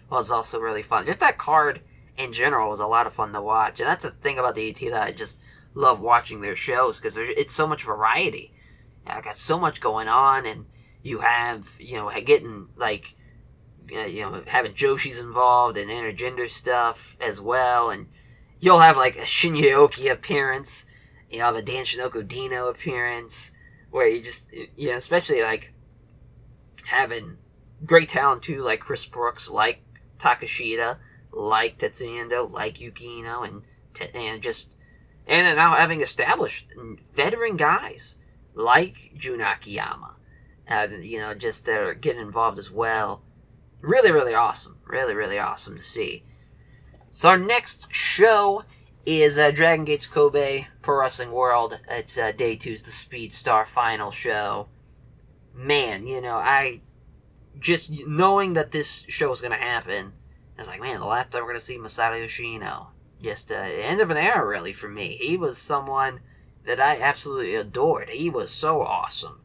was also really fun. Just that card in general was a lot of fun to watch, and that's the thing about the AT that I just love watching their shows, because it's so much variety. I got so much going on, and you have, getting, like, having Joshi's involved and intergender stuff as well, and you'll have, like, a Shinya Aoki appearance, the Dan Shinoko Dino appearance, where you just, especially, like, having great talent, too, like Chris Brooks, like Takashita, like Tetsuya Endo, like Yuki Ino, and then now having established veteran guys like Jun Akiyama, just getting involved as well. Really, really awesome. Really, really awesome to see. So our next show is Dragon Gate's Kobe Pro Wrestling World. It's Day 2's the Speed Star final show. Man, I just knowing that this show was going to happen, I was like, man, the last time we're going to see Masato Yoshino. Just the end of an era, really, for me. He was someone that I absolutely adored. He was so awesome.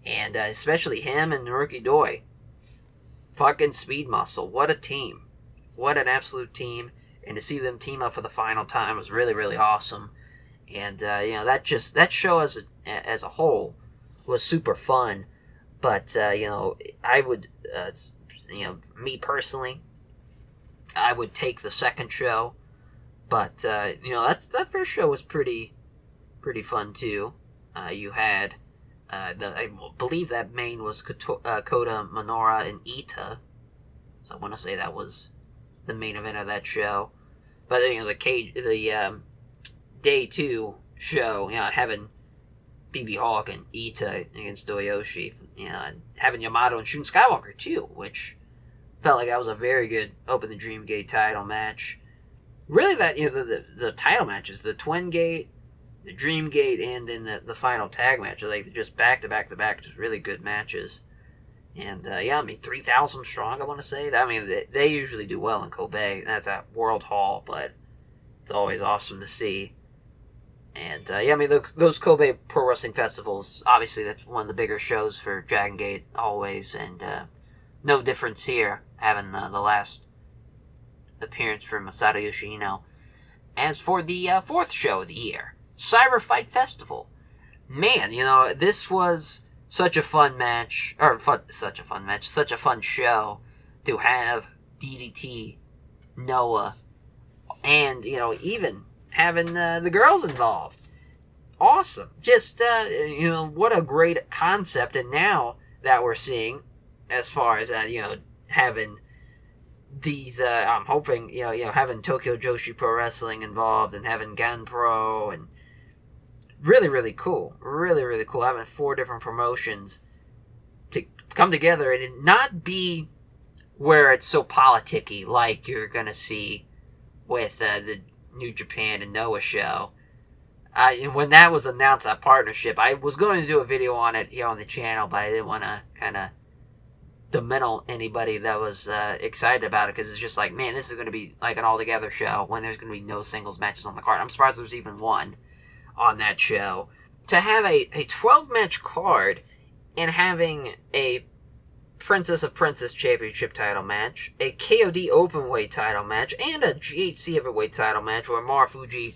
And especially him and Naruki Doi. Fucking Speed Muscle. What a team. What an absolute team. And to see them team up for the final time was really, really awesome. And, that show as a whole was super fun. But, I would, me personally, I would take the second show. But, that first show was pretty fun, too. You had, I believe that main was Kota Minoura and Ita. So I want to say that was the main event of that show. But, the Day 2 show, having BB Hawk and Ita against Doyoshi, and having Yamato and Shun Skywalker, too, which felt like that was a very good Open the Dream Gate title match. Really, that, the title matches, the Twin Gate, the Dream Gate, and then the final tag match, like just back to back to back, just really good matches. And 3,000 strong, I want to say. I mean, they usually do well in Kobe. That's at World Hall, but it's always awesome to see. And those Kobe Pro Wrestling Festivals, obviously that's one of the bigger shows for Dragon Gate always, and no difference here, having the last appearance for Masato Yoshino. As for the fourth show of the year, Cyber Fight Festival. Man, this was such a fun match, such a fun show to have DDT, Noah, and, even having the girls involved. Awesome. Just, what a great concept, and now that we're seeing, as far as, having these, I'm hoping, having Tokyo Joshi Pro Wrestling involved, and having Gan Pro, and really, really cool. Really, really cool. Having 4 different promotions to come together and not be where it's so politicky like you're going to see with the New Japan and Noah show. When that was announced, that partnership, I was going to do a video on it here on the channel, but I didn't want to kind of demeanal anybody that was excited about it, because it's just like, man, this is going to be like an all-together show when there's going to be no singles matches on the card. I'm surprised there's even one on that show. To have a 12-match card and having a Princess of Princess Championship title match, a KOD Openweight title match, and a GHC Heavyweight title match where Marufuji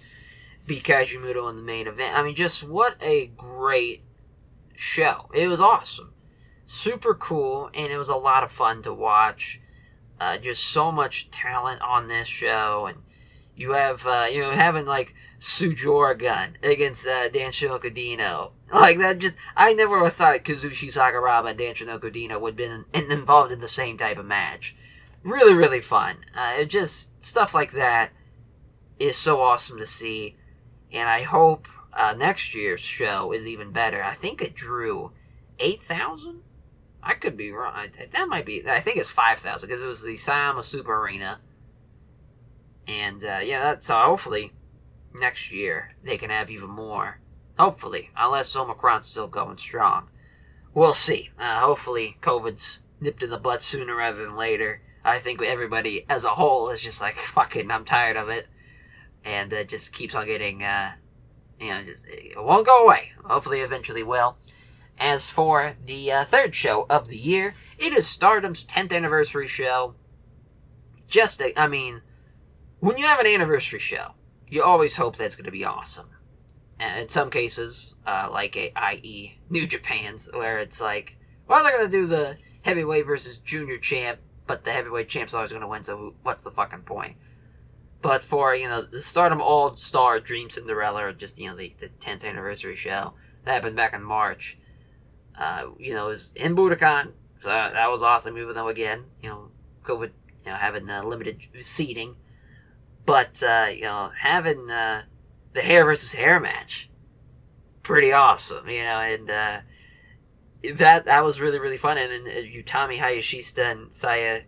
beat Kaiji Muto in the main event. I mean, just what a great show. It was awesome. Super cool, and it was a lot of fun to watch. Just so much talent on this show, and You have, having, like, Sujora Gun against Dansho Okudino. Like, that just... I never would have thought Kazushi Sakuraba and Dansho Okudino would have been involved in the same type of match. Really, really fun. Just stuff like that is so awesome to see. And I hope next year's show is even better. I think it drew 8,000? I could be wrong. That might be... I think it's 5,000 because it was the Sayama Super Arena. And, so hopefully next year they can have even more. Hopefully. Unless Omicron's still going strong. We'll see. Hopefully COVID's nipped in the butt sooner rather than later. I think everybody as a whole is just like, fuck it, I'm tired of it. And it just keeps on getting, it won't go away. Hopefully eventually will. As for the third show of the year, it is Stardom's 10th anniversary show. When you have an anniversary show, you always hope that's going to be awesome. And in some cases, i.e. New Japan's, where it's like, well, they're going to do the heavyweight versus junior champ, but the heavyweight champ's always going to win, so what's the fucking point? But for, the Stardom All-Star Dream Cinderella, or just, the 10th anniversary show, that happened back in March, it was in Budokan, so that was awesome, even though, again, COVID, having limited seating. But, having the hair versus hair match, pretty awesome, and that was really, really fun. And then Utami Hayashishita and Saya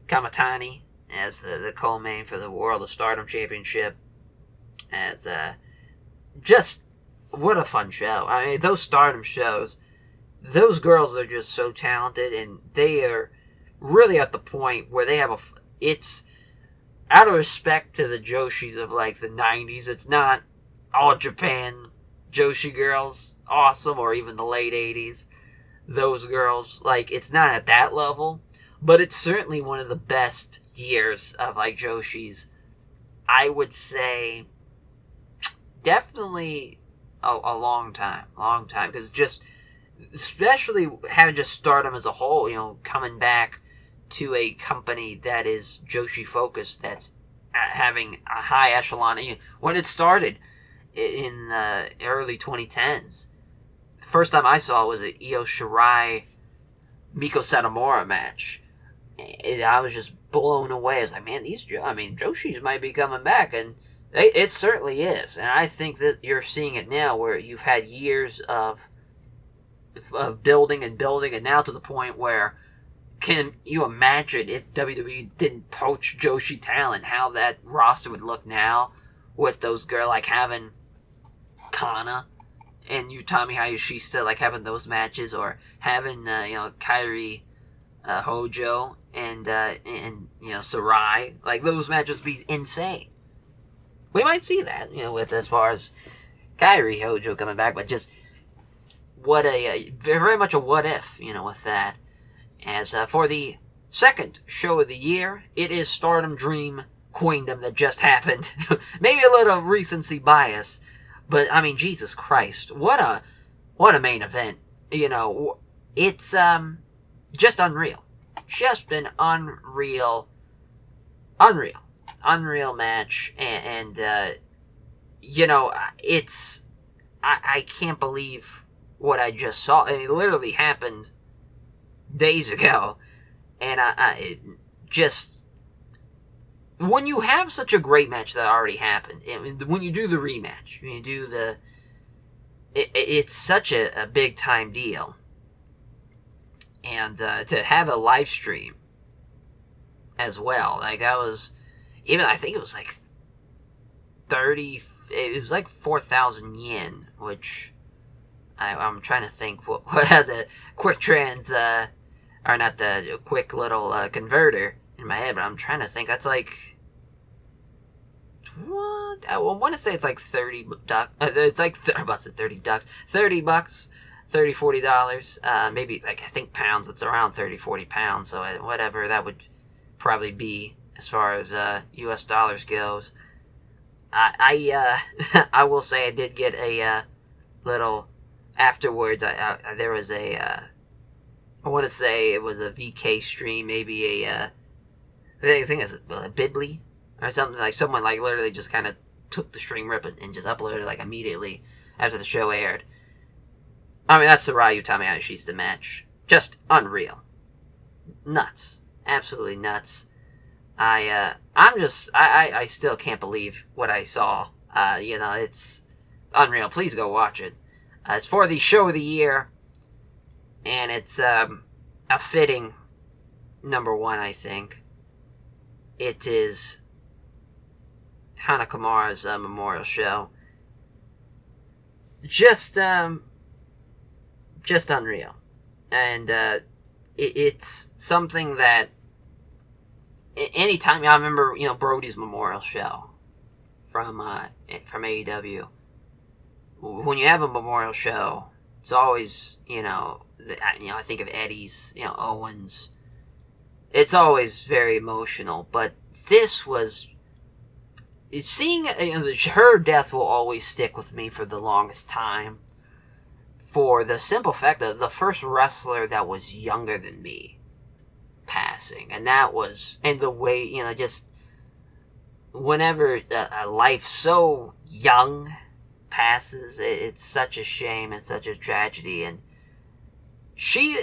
Kamatani as the co-main for the World of Stardom Championship. As, just, what a fun show. I mean, those Stardom shows, those girls are just so talented, and they are really at the point where they have it's... out of respect to the Joshis of, like, the 90s, it's not all Japan Joshi girls awesome, or even the late 80s. Those girls, like, it's not at that level, but it's certainly one of the best years of, like, Joshis. I would say definitely a long time, because just, especially having just Stardom as a whole, coming back to a company that is Joshi focused, that's having a high echelon. When it started in the early 2010s, the first time I saw it was an Io Shirai Miko Satomura match. And I was just blown away. I was like, man, Joshis might be coming back, and it certainly is. And I think that you're seeing it now, where you've had years of building, and now to the point where, can you imagine if WWE didn't poach Joshi talent, how that roster would look now with those girls, like having Kana and Utami Hayashishita, like having those matches, or having, Kairi Hojo and Sarai, like those matches would be insane. We might see that, with as far as Kairi Hojo coming back, but just very much a what if, with that. As for the second show of the year, it is Stardom Dream Queendom that just happened. Maybe a little recency bias, but I mean, Jesus Christ, what a main event. It's just unreal. Just an unreal match, and it's I can't believe what I just saw. I mean, it literally happened days ago, and it just, when you have such a great match that already happened, and when you do the rematch, when you do it's such a big time deal, and to have a live stream as well, like I think it was like 4,000 yen, which I'm trying to think what the quick trans, or not the quick little converter in my head, but I'm trying to think. That's like, what? I want to say it's like 30 ducks. It's like, I'm about to say 30 ducks. $30, $40. Maybe, like, I think pounds, it's around 30, 40 pounds. So whatever that would probably be as far as US dollars goes. I will say I did get a little afterwards. There was I want to say it was a VK stream, maybe I think it's a Bibli or something, like someone like literally just kind of took the stream rip and just uploaded it like immediately after the show aired. I mean, that's the Ryu Tamahashi match. Just unreal. Nuts. Absolutely nuts. I still can't believe what I saw. It's unreal. Please go watch it. It's for the show of the year, and it's a fitting number one, I think. It is Hanakamura's memorial show. Just unreal. And it's something that anytime, I remember, Brody's memorial show from AEW. When you have a memorial show, it's always, I think of Eddie's, Owens. It's always very emotional, but this was, seeing, her death will always stick with me for the longest time. For the simple fact that the first wrestler that was younger than me passing, and the way, just whenever a life so young passes, it's such a shame and such a tragedy. And she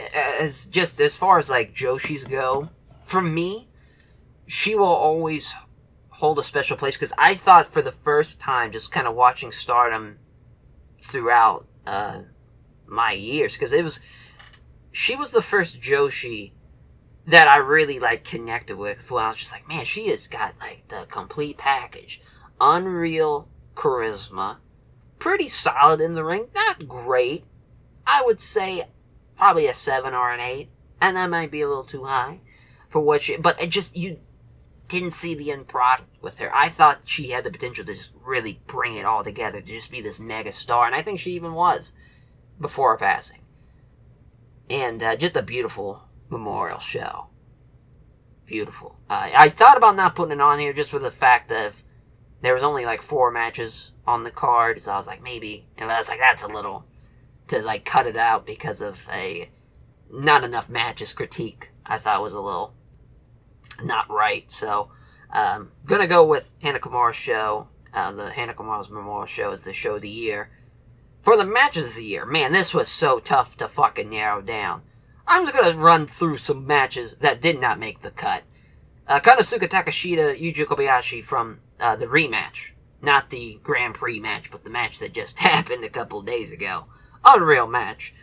is just, as far as like Joshi's go, for me, she will always hold a special place, because I thought for the first time, just kind of watching Stardom throughout my years, because she was the first Joshi that I really connected with, when I was just like, man, she has got the complete package. Unreal charisma, pretty solid in the ring, not great. I would say probably a 7 or an 8, and that might be a little too high for what but you didn't see the end product with her. I thought she had the potential to just really bring it all together, to just be this mega star, and I think she even was before her passing. And just a beautiful memorial show. Beautiful. I thought about not putting it on here just for the fact of there was only 4 matches on the card, so I was like, maybe, and I was like, that's a little to cut it out because of a not enough matches critique. I thought was a little not right. So gonna go with Hanakamura's show. The Hanakamura's memorial show is the show of the year. For the matches of the year, man, this was so tough to fucking narrow down. I'm just gonna run through some matches that did not make the cut. Konosuke Takeshita, Yuji Kobayashi from the rematch. Not the Grand Prix match, but the match that just happened a couple days ago. Unreal match.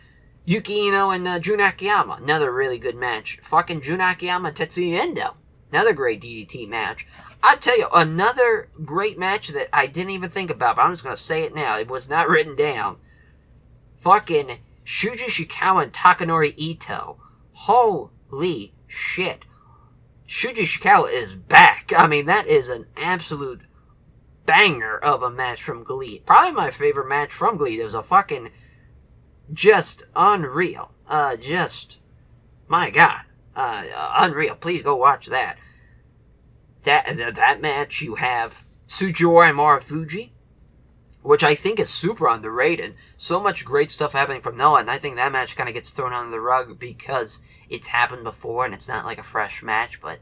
Yuki Ino and Jun Akiyama. Another really good match. Fucking Jun Akiyama and Tetsuya Endo. Another great DDT match. I tell you, another great match that I didn't even think about, but I'm just going to say it now. It was not written down. Fucking Shuji Ishikawa and Takanori Ito. Holy shit. Shuji Ishikawa is back. I mean, that is an absolute banger of a match from Glee. Probably my favorite match from Glee. It was a fucking just unreal. My God. Unreal. Please go watch that. That match, you have Tsujihara and Marufuji, which I think is super underrated. So much great stuff happening from Noah, and I think that match kind of gets thrown under the rug because it's happened before and it's not like a fresh match, but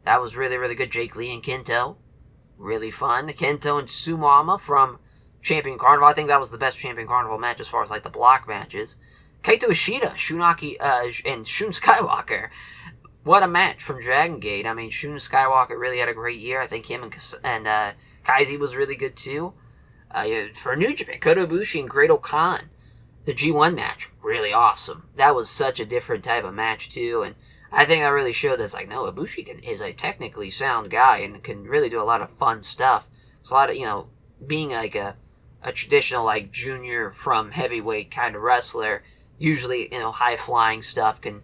that was really, really good. Jake Lee and Kento, really fun. Kento and Sumama from Champion Carnival. I think that was the best Champion Carnival match as far as the block matches. Kaito Ishida, Shunaki, and Shun Skywalker. What a match from Dragon Gate. I mean, Shun Skywalker really had a great year. I think him and Kaizi was really good too. For New Japan, Kota Ibushi and Great Khan. The G1 match, really awesome. That was such a different type of match too, and I think that really showed us, no, Ibushi is a technically sound guy and can really do a lot of fun stuff. It's a lot of, being a traditional, junior from heavyweight kind of wrestler, usually, high-flying stuff, can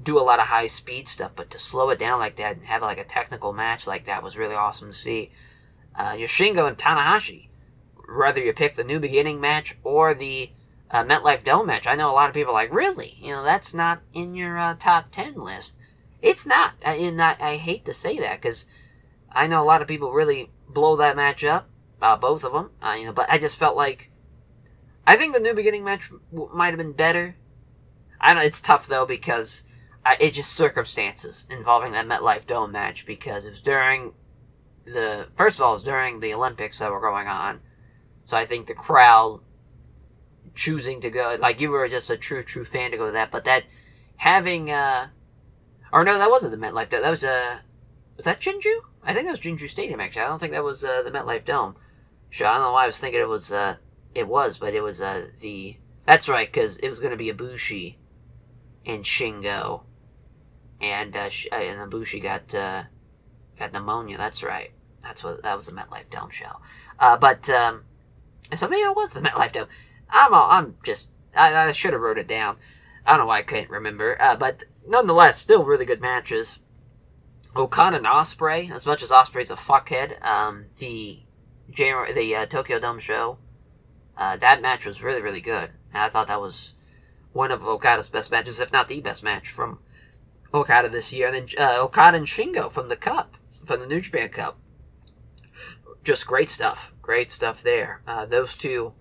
do a lot of high-speed stuff, but to slow it down like that and have, a technical match like that was really awesome to see. Yoshingo and Tanahashi, whether you pick the New Beginning match or the MetLife Dome match, I know a lot of people are like, really? That's not in your top 10 list. It's not, and I hate to say that, because I know a lot of people really blow that match up, both of them, but I just felt like, I think the New Beginning match might have been better. I know it's tough though, because it's just circumstances involving that MetLife Dome match, because it was during first of all, it was during the Olympics that were going on. So I think the crowd choosing to go, like, you were just a true fan to go to that. But that having, or no, that wasn't the MetLife. That was that Jinju? I think that was Jinju Stadium, actually. I don't think that was the MetLife Dome. Sure, I don't know why I was thinking it was, but it was that's right, because it was going to be Ibushi and Shingo, and Ibushi got pneumonia. That's right. That was the MetLife Dome show. So maybe it was the MetLife Dome. I should have wrote it down. I don't know why I couldn't remember. But nonetheless, still really good matches. Okada and Ospreay, as much as Ospreay's a fuckhead, the Tokyo Dome show, that match was really, really good. And I thought that was one of Okada's best matches, if not the best match from Okada this year. And then Okada and Shingo from the New Japan Cup. Just great stuff. Great stuff there. Those two,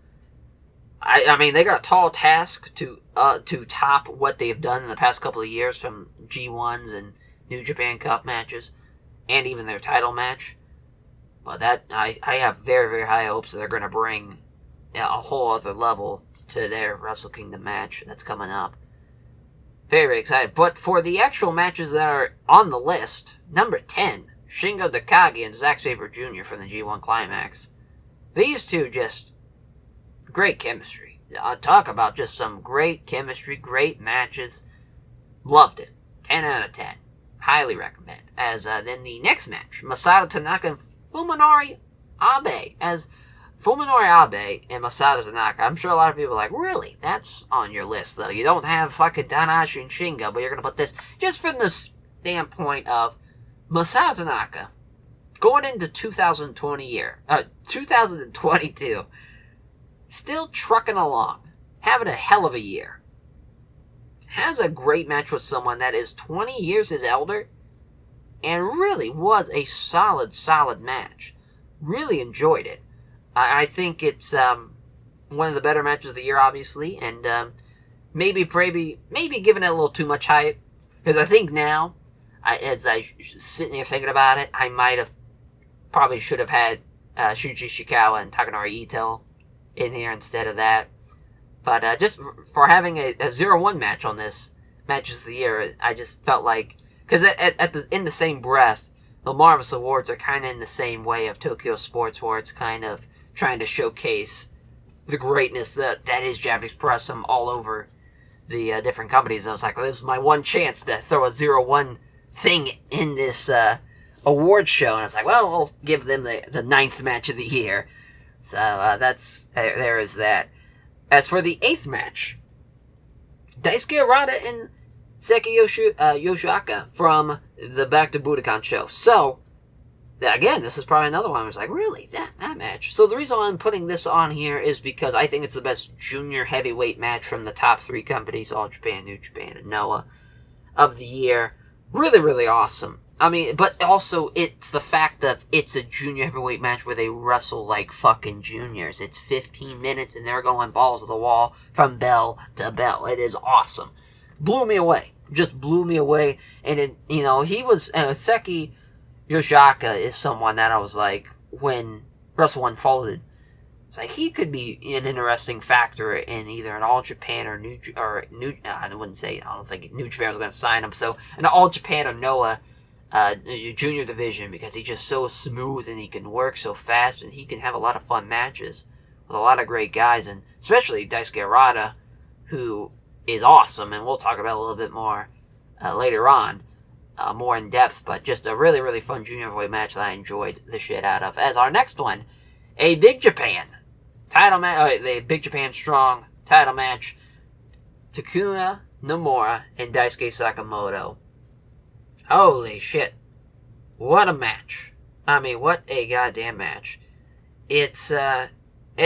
I mean, they got a tall task to top what they've done in the past couple of years from G1s and New Japan Cup matches, and even their title match. But that, I have very, very high hopes that they're going to bring a whole other level to their Wrestle Kingdom match that's coming up. Very, very excited. But for the actual matches that are on the list, number 10, Shingo Takagi and Zack Sabre Jr. from the G1 Climax. These two just great chemistry. Talk about just some great chemistry, great matches. Loved it. 10 out of 10. Highly recommend. As then the next match, Masato Tanaka and Fuminori Abe. As Fuminori Abe and Masato Tanaka, I'm sure a lot of people are like, really? That's on your list, though. You don't have fucking Tanahashi and Shingo, but you're going to put this just from the standpoint of Masato Tanaka going into 2022, still trucking along, having a hell of a year. Has a great match with someone that is 20 years his elder, and really was a solid match. Really enjoyed it. I think it's one of the better matches of the year, obviously, and maybe giving it a little too much hype, because I think now, as I sitting here thinking about it, I probably should have had Shuji Ishikawa and Takanori Ito in here instead of that. But just for having a 0-1 match on this Matches of the Year, I just felt like, because in the same breath, the Marvelous Awards are kind of in the same way of Tokyo Sports, where it's kind of trying to showcase the greatness that is Japanese press all over the different companies. And I was like, well, this was my one chance to throw a 0-1 thing in this award show, and I was like, well, we'll give them the 9th match of the year. So there is that. As for the 8th match, Daisuke Errada and Seki Yoshioka from the Back to Budokan show. So, again, this is probably another one I was like, really? That match? So the reason why I'm putting this on here is because I think it's the best junior heavyweight match from the top 3 companies, All Japan, New Japan, and Noah, of the year. Really, really awesome. I mean, but also it's the fact that it's a junior heavyweight match where they wrestle like fucking juniors. It's 15 minutes and they're going balls to the wall from bell to bell. It is awesome. Blew me away. Just blew me away. And it, he was, Seki Yoshioka is someone that I was like, when Wrestle One folded, it's like he could be an interesting factor in either an All Japan or New, I wouldn't say, I don't think New Japan was going to sign him. So an All Japan or Noah junior division, because he's just so smooth and he can work so fast and he can have a lot of fun matches with a lot of great guys, and especially Daisuke Errada, who is awesome, and we'll talk about a little bit more later on, more in depth, but just a really, really fun junior heavyweight match that I enjoyed the shit out of. As our next one, a Big Japan title match, the Big Japan Strong title match, Takuya Nomura and Daisuke Sakamoto. Holy shit. What a match. I mean, what a goddamn match. It's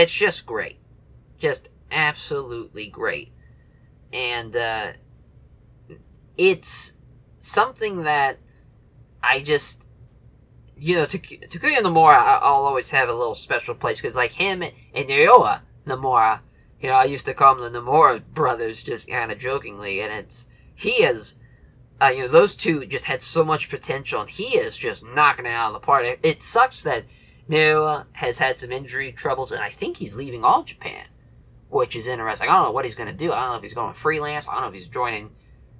just great. Just absolutely great. And, it's something that I just, Takuya Nomura, I'll always have a little special place, because like him and Ryoa Nomura, I used to call them the Nomura brothers, just kind of jokingly, and he is those two just had so much potential, and he is just knocking it out of the park. It sucks that Nomura has had some injury troubles, and I think he's leaving All Japan, which is interesting. I don't know what he's going to do. I don't know if he's going freelance. I don't know if he's joining.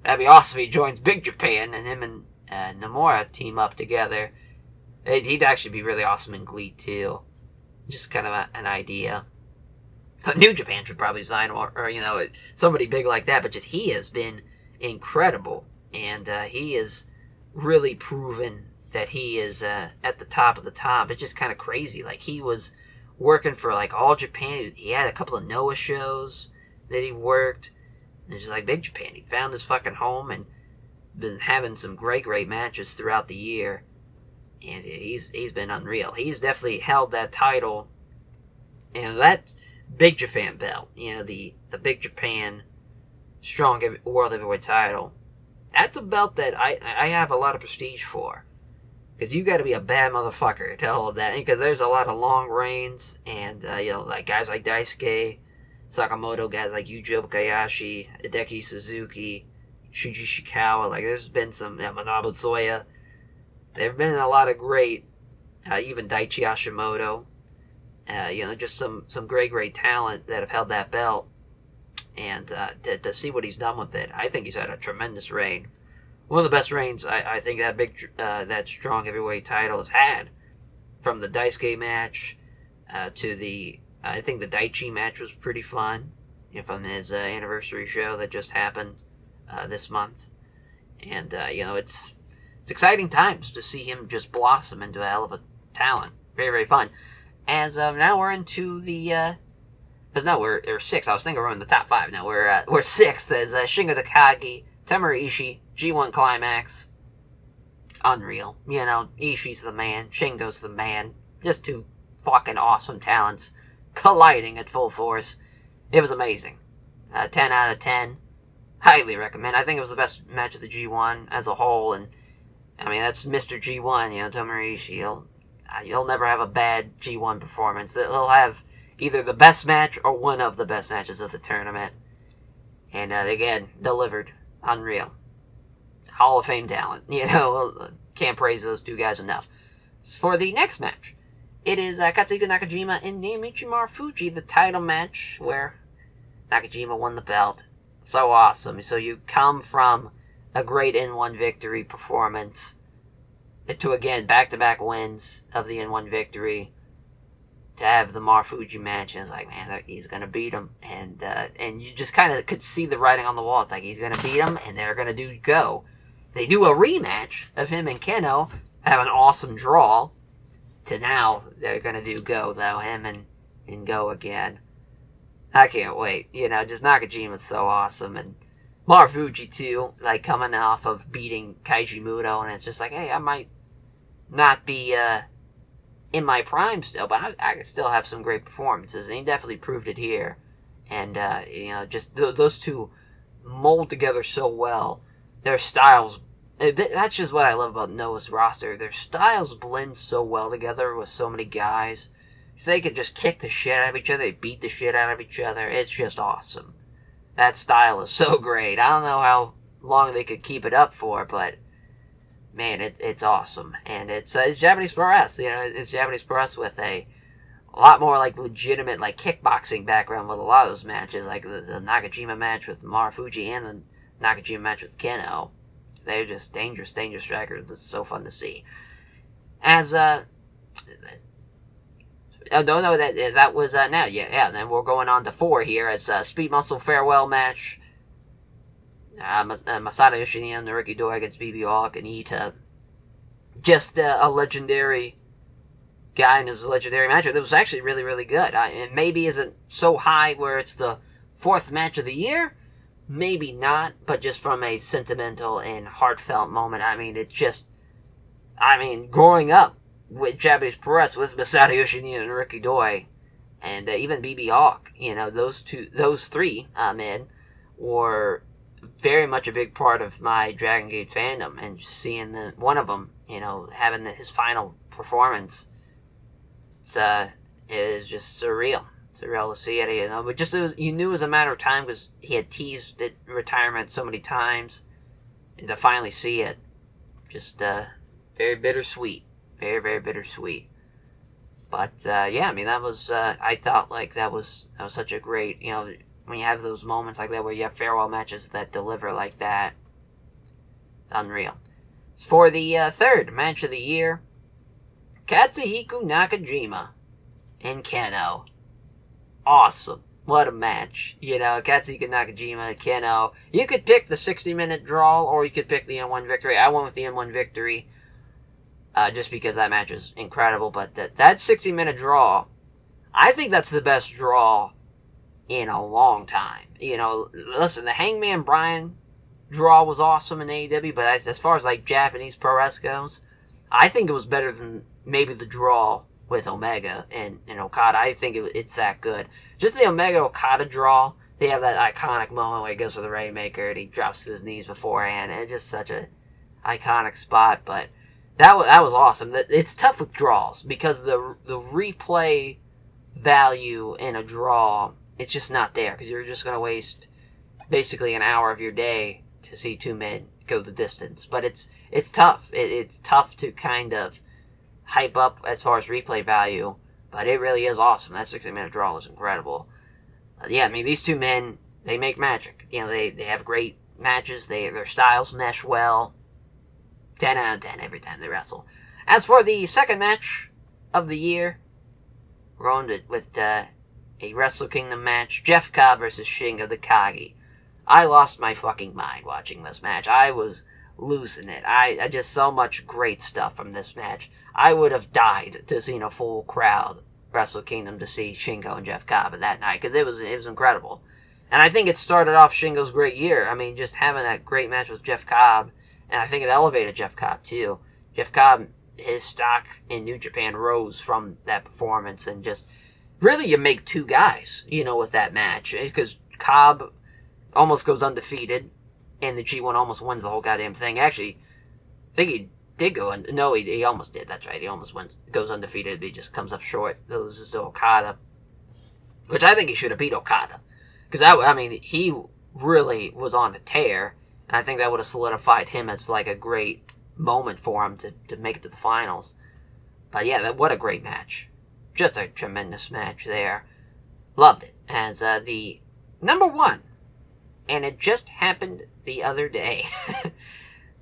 That'd be awesome if he joins Big Japan, and him and Nomura team up together. He'd actually be really awesome in Glee, too. Just kind of an idea. New Japan should probably sign, or somebody big like that, but just he has been incredible. And he has really proven that he is at the top of the top. It's just kind of crazy. Like, he was working for, like, All Japan. He had a couple of Noah shows that he worked. And it's just like Big Japan. He found his fucking home and been having some great, great matches throughout the year. And he's been unreal. He's definitely held that title. And that Big Japan belt, the Big Japan Strong World Heavyweight title, that's a belt that I have a lot of prestige for. Because you got to be a bad motherfucker to hold that. Because there's a lot of long reigns. And, like guys like Daisuke Sakamoto, guys like Yuji Okayashi, Hideki Suzuki, Shuji Shikawa. Like, there's been some, Manabu Soya. There have been a lot of great, even Daichi Hashimoto. Just some great, great talent that have held that belt. And to see what he's done with it, I think he's had a tremendous reign. One of the best reigns I think that strong heavyweight title has had. From the Daisuke match to I think the Daichi match was pretty fun. From his anniversary show that just happened this month. And, it's exciting times to see him just blossom into a hell of a talent. Very, very fun. As now we're into the... Because now we're sixth. I was thinking we're in the top five. Now we're sixth as Shingo Takagi, Tomohiro Ishii, G1 Climax. Unreal. Ishii's the man. Shingo's the man. Just two fucking awesome talents colliding at full force. It was amazing. 10 out of 10. Highly recommend. I think it was the best match of the G1 as a whole. And, that's Mr. G1, Tomohiro Ishii. He'll never have a bad G1 performance. He'll have either the best match or one of the best matches of the tournament. And, again, delivered. Unreal. Hall of Fame talent. Can't praise those two guys enough. For the next match, it is Katsuhiko Nakajima and Naomichi Marufuji, the title match, where Nakajima won the belt. So awesome. So you come from a great N1 victory performance to, again, back-to-back wins of the N1 victory, to have the Marufuji match, and it's like, man, he's going to beat him. And you just kind of could see the writing on the wall. It's like, he's going to beat him, and they're going to do Go. They do a rematch of him and Kenno, have an awesome draw, to now they're going to do Go, though, him and Go again. I can't wait. Just Nakajima's so awesome, and Marufuji, too, like, coming off of beating Kaiji Muto, and it's just like, hey, I might not be, in my prime still, but I can still have some great performances, and he definitely proved it here. And, just those two mold together so well. Their styles, that's just what I love about Noah's roster. Their styles blend so well together with so many guys. So they could just kick the shit out of each other, they beat the shit out of each other. It's just awesome. That style is so great. I don't know how long they could keep it up for, but man, it's awesome. And it's Japanese pro wrestling. It's Japanese pro wrestling with a lot more like legitimate like kickboxing background with a lot of those matches, like the Nakajima match with Marufuji and the Nakajima match with Kenno. They're just dangerous strikers. It's so fun to see. As I don't know that was now. Yeah. Then we're going on to 4 here as Speed Muscle farewell match. Masato Yoshinobu and Naruki Doi against BB Hawk and Ita. Just a legendary guy in his legendary match. It was actually really, really good. It maybe isn't so high where it's the 4th match of the year. Maybe not, but just from a sentimental and heartfelt moment. Growing up with Japanese pro wrestling with Masato Yoshinobu and Naruki Doi, and even BB Hawk, those three men were very much a big part of my Dragon Gate fandom, and just seeing one of them, having his final performance, it is just surreal to see it, but just you knew it was a matter of time because he had teased retirement so many times. And to finally see it, just very bittersweet. Very, very bittersweet. But yeah, I mean, that was I thought like that was such a great, you know, when you have those moments like that where you have farewell matches that deliver like that, it's unreal. As for the third match of the year, Katsuhiko Nakajima and Kenno. Awesome. What a match. You know, Katsuhiko Nakajima, Kenno. You could pick the 60-minute draw, or you could pick the N1 victory. I went with the N1 victory, just because that match is incredible. But that 60-minute draw, I think that's the best draw in a long time. You know, listen, the Hangman Bryan draw was awesome in AEW, but as far as like Japanese pro wrestling goes, I think it was better than maybe the draw with Omega and Okada. I think it's that good. Just the Omega Okada draw, they have that iconic moment where he goes for the Rainmaker and he drops to his knees beforehand. It's just such a iconic spot, but that was awesome. It's tough with draws because the replay value in a draw, it's just not there because you're just going to waste basically an hour of your day to see two men go the distance. But it's tough. It's tough to kind of hype up as far as replay value, but it really is awesome. That 60-minute draw is incredible. Yeah, I mean, these two men, they make magic. You know, they have great matches. Their styles mesh well. 10 out of 10 every time they wrestle. As for the second match of the year, we're going with a Wrestle Kingdom match. Jeff Cobb versus Shingo Takagi. I lost my fucking mind watching this match. I was losing it. I just so much great stuff from this match. I would have died to see a full crowd Wrestle Kingdom to see Shingo and Jeff Cobb that night, because it was incredible. And I think it started off Shingo's great year. I mean, just having that great match with Jeff Cobb, and I think it elevated Jeff Cobb too. Jeff Cobb, his stock in New Japan rose from that performance, and just really you make two guys, with that match, because Cobb almost goes undefeated, and the G1 almost wins the whole goddamn thing. Actually, I think he did go no, he almost did. That's right. He almost goes undefeated, but he just comes up short, loses to Okada, which I think he should have beat Okada, because he really was on a tear, and I think that would have solidified him as like a great moment for him to make it to the finals. But yeah, what a great match. Just a tremendous match there. Loved it. As the number one, and it just happened the other day.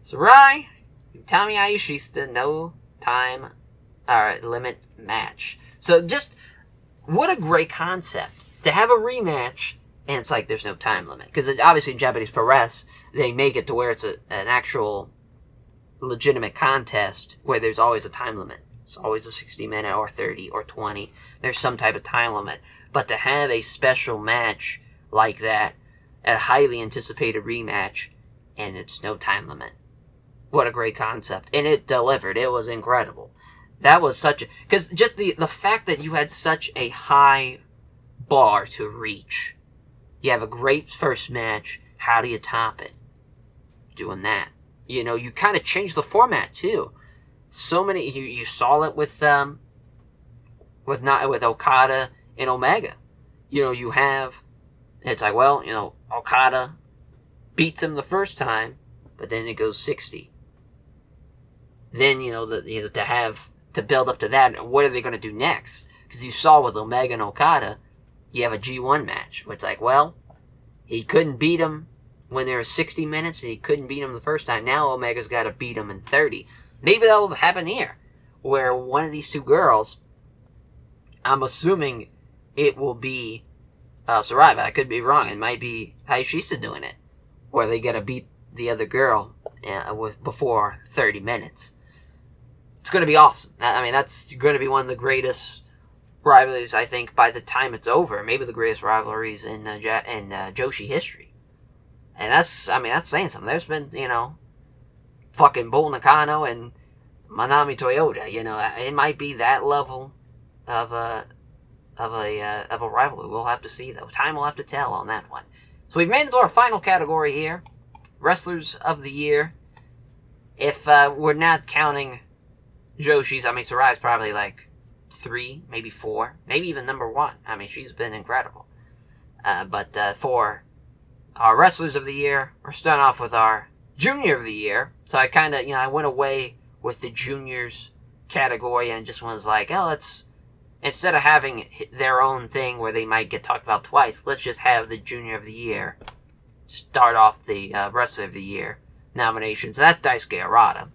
Sarai Utami Ayashista no time limit match. So just what a great concept to have a rematch, and it's like there's no time limit, because obviously in Japanese pro wrestling they make it to where it's an actual legitimate contest where there's always a time limit. It's always a 60-minute or 30 or 20. There's some type of time limit. But to have a special match like that, a highly anticipated rematch, and it's no time limit. What a great concept. And it delivered. It was incredible. That was because just the fact that you had such a high bar to reach. You have a great first match. How do you top it? Doing that. You kind of changed the format too. So many, you saw it with Okada and Omega. It's like, well, Okada beats him the first time, but then it goes 60. Then, to build up to that, what are they going to do next? Because you saw with Omega and Okada, you have a G1 match, where it's like, well, he couldn't beat him when there was 60 minutes, and he couldn't beat him the first time. Now Omega's got to beat him in 30. Maybe that will happen here, where one of these two girls, I'm assuming it will be Sarai, but I could be wrong. It might be Hayashisa doing it, where they got to beat the other girl before 30 minutes. It's going to be awesome. I mean, that's going to be one of the greatest rivalries, I think, by the time it's over. Maybe the greatest rivalries in Joshi history. And that's saying something. There's been, fucking Bull Nakano and Manami Toyota. It might be that level of a rivalry. We'll have to see, though. Time will have to tell on that one. So we've made it to our final category here. Wrestlers of the Year. If we're not counting Joshi's, Sarai's probably like 3, maybe 4, maybe even number 1. She's been incredible. But for our Wrestlers of the Year, we're starting off with our Junior of the Year. So I kind of, I went away with the juniors category and just was like, oh, let's, instead of having their own thing where they might get talked about twice, let's just have the Junior of the Year start off the Wrestler of the Year nominations. So that's Daisuke Errada.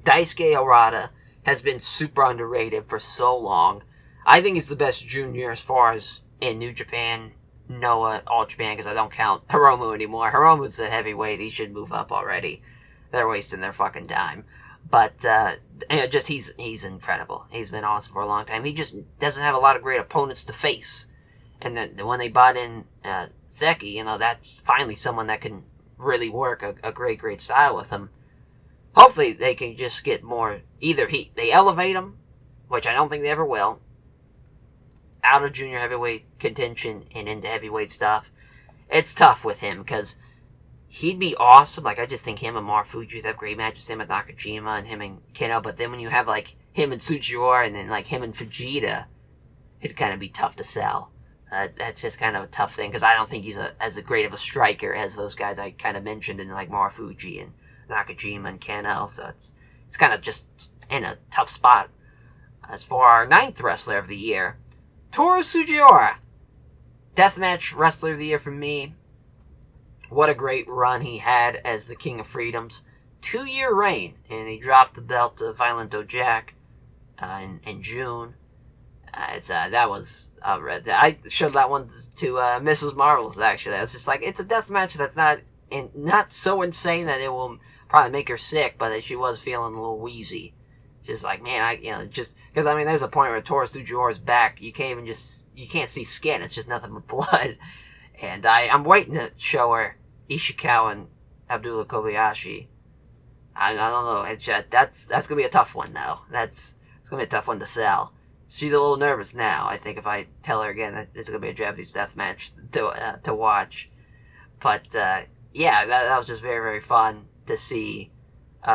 Daisuke Errada has been super underrated for so long. I think he's the best junior as far as in New Japan, Noah, All Japan, because I don't count Hiromu anymore. Hiromu's the heavyweight. He should move up already. They're wasting their fucking time. But, just he's incredible. He's been awesome for a long time. He just doesn't have a lot of great opponents to face. And then when they brought in Zeki, that's finally someone that can really work a great style with him. Hopefully they can just get more, either they elevate him, which I don't think they ever will, out of junior heavyweight contention and into heavyweight stuff. It's tough with him, because he'd be awesome. Like, I just think him and Marufuji would have great matches, him and Nakajima and him and Kenno, but then when you have, like, him and Tsuchiora and then, like, him and Fujita, it'd kind of be tough to sell. That's just kind of a tough thing, because I don't think he's as great of a striker as those guys I kind of mentioned in, like, Marufuji and Nakajima and Kenno, so it's kind of just in a tough spot. As for our 9th Wrestler of the Year, Toru Sugiura. Deathmatch Wrestler of the Year for me. What a great run he had as the King of Freedoms. 2-year reign, and he dropped the belt to Violent Jack in June. That was I showed that one to Mrs. Marvelous, actually. I was just like, it's a deathmatch that's not so insane that it will probably make her sick, but she was feeling a little wheezy. Just like, man, just because there's a point where Toru Sugiura's back, you can't see skin. It's just nothing but blood. And I'm waiting to show her Ishikawa and Abdullah Kobayashi. I don't know. That's gonna be a tough one though. It's gonna be a tough one to sell. She's a little nervous now. I think if I tell her again, it's gonna be a Japanese death match to watch. But yeah, that was just very, very fun to see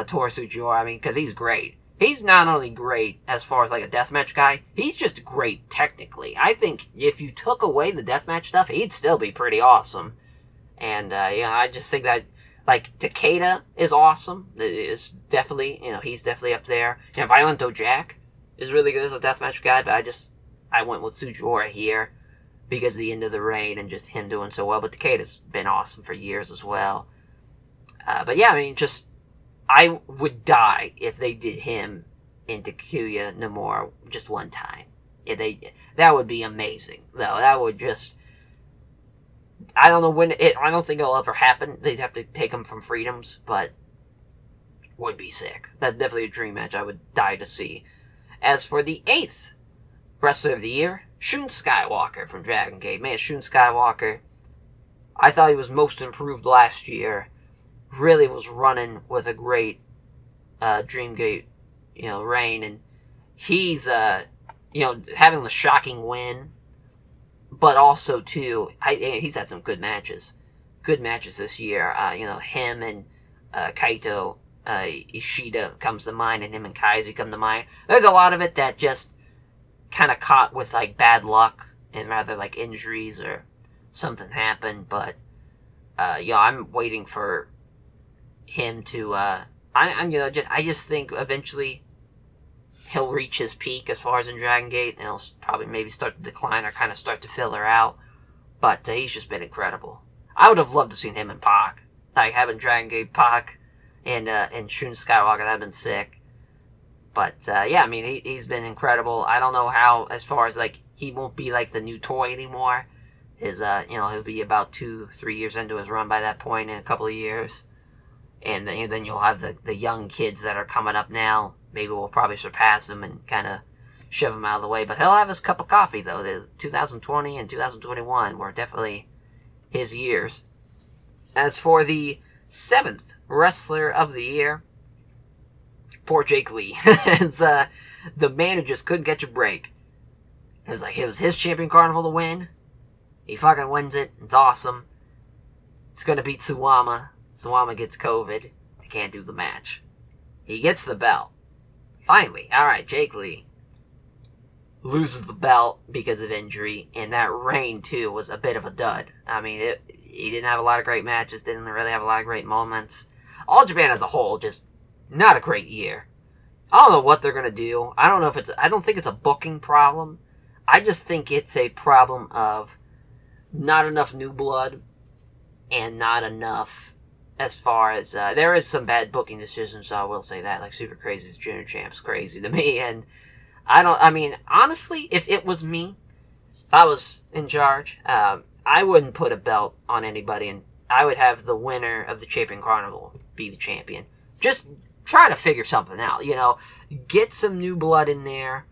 Toru Sugiura. Because he's great. He's not only great as far as like a deathmatch guy, he's just great technically. I think if you took away the deathmatch stuff, he'd still be pretty awesome. And I just think that like Takeda is awesome. It's definitely, he's definitely up there. Violent Jack is really good as a deathmatch guy, but I went with Sugiura here because of the end of the reign and just him doing so well. But Takeda's been awesome for years as well. But yeah, I would die if they did him and Takuya Nomura just one time. That would be amazing, though. That would just, I don't know when I don't think it'll ever happen. They'd have to take him from Freedoms, but would be sick. That's definitely a dream match I would die to see. As for the 8th Wrestler of the Year, Shun Skywalker from Dragon Gate. Man, Shun Skywalker, I thought he was most improved last year. Really was running with a great Dreamgate, reign, and he's having the shocking win, but also too, he's had some good matches this year. Him and Kaito Ishida comes to mind, and him and Kaiser come to mind. There's a lot of it that just kind of caught with like bad luck and rather like injuries or something happened, but I'm waiting for him to I just think eventually he'll reach his peak as far as in Dragon Gate, and he'll probably maybe start to decline or kind of start to fill her out. But he's just been incredible. I would have loved to seen him and Pac, like having Dragon Gate Pac and Shun Skywalker. That'd been sick. But he's been incredible. I don't know how, as far as like he won't be like the new toy anymore. He'll be about 2-3 years into his run by that point in a couple of years. And then you'll have the young kids that are coming up now. Maybe we'll probably surpass him and kind of shove him out of the way. But he'll have his cup of coffee, though. The 2020 and 2021 were definitely his years. As for the 7th Wrestler of the Year, poor Jake Lee. It's, the man who just couldn't catch a break. It was his Champion Carnival to win. He fucking wins it. It's awesome. It's going to beat Suwama. Suwama gets COVID. I can't do the match. He gets the belt. Finally. Alright, Jake Lee loses the belt because of injury, and that reign, too, was a bit of a dud. He didn't have a lot of great matches, didn't really have a lot of great moments. All Japan as a whole, just not a great year. I don't know what they're gonna do. I don't think it's a booking problem. I just think it's a problem of not enough new blood and not enough as far as there is some bad booking decisions, so I will say that. Like Super Crazy's Junior Champ's crazy to me, and honestly, if it was me, if I was in charge, I wouldn't put a belt on anybody, and I would have the winner of the Champion Carnival be the champion. Just try to figure something out, get some new blood in there,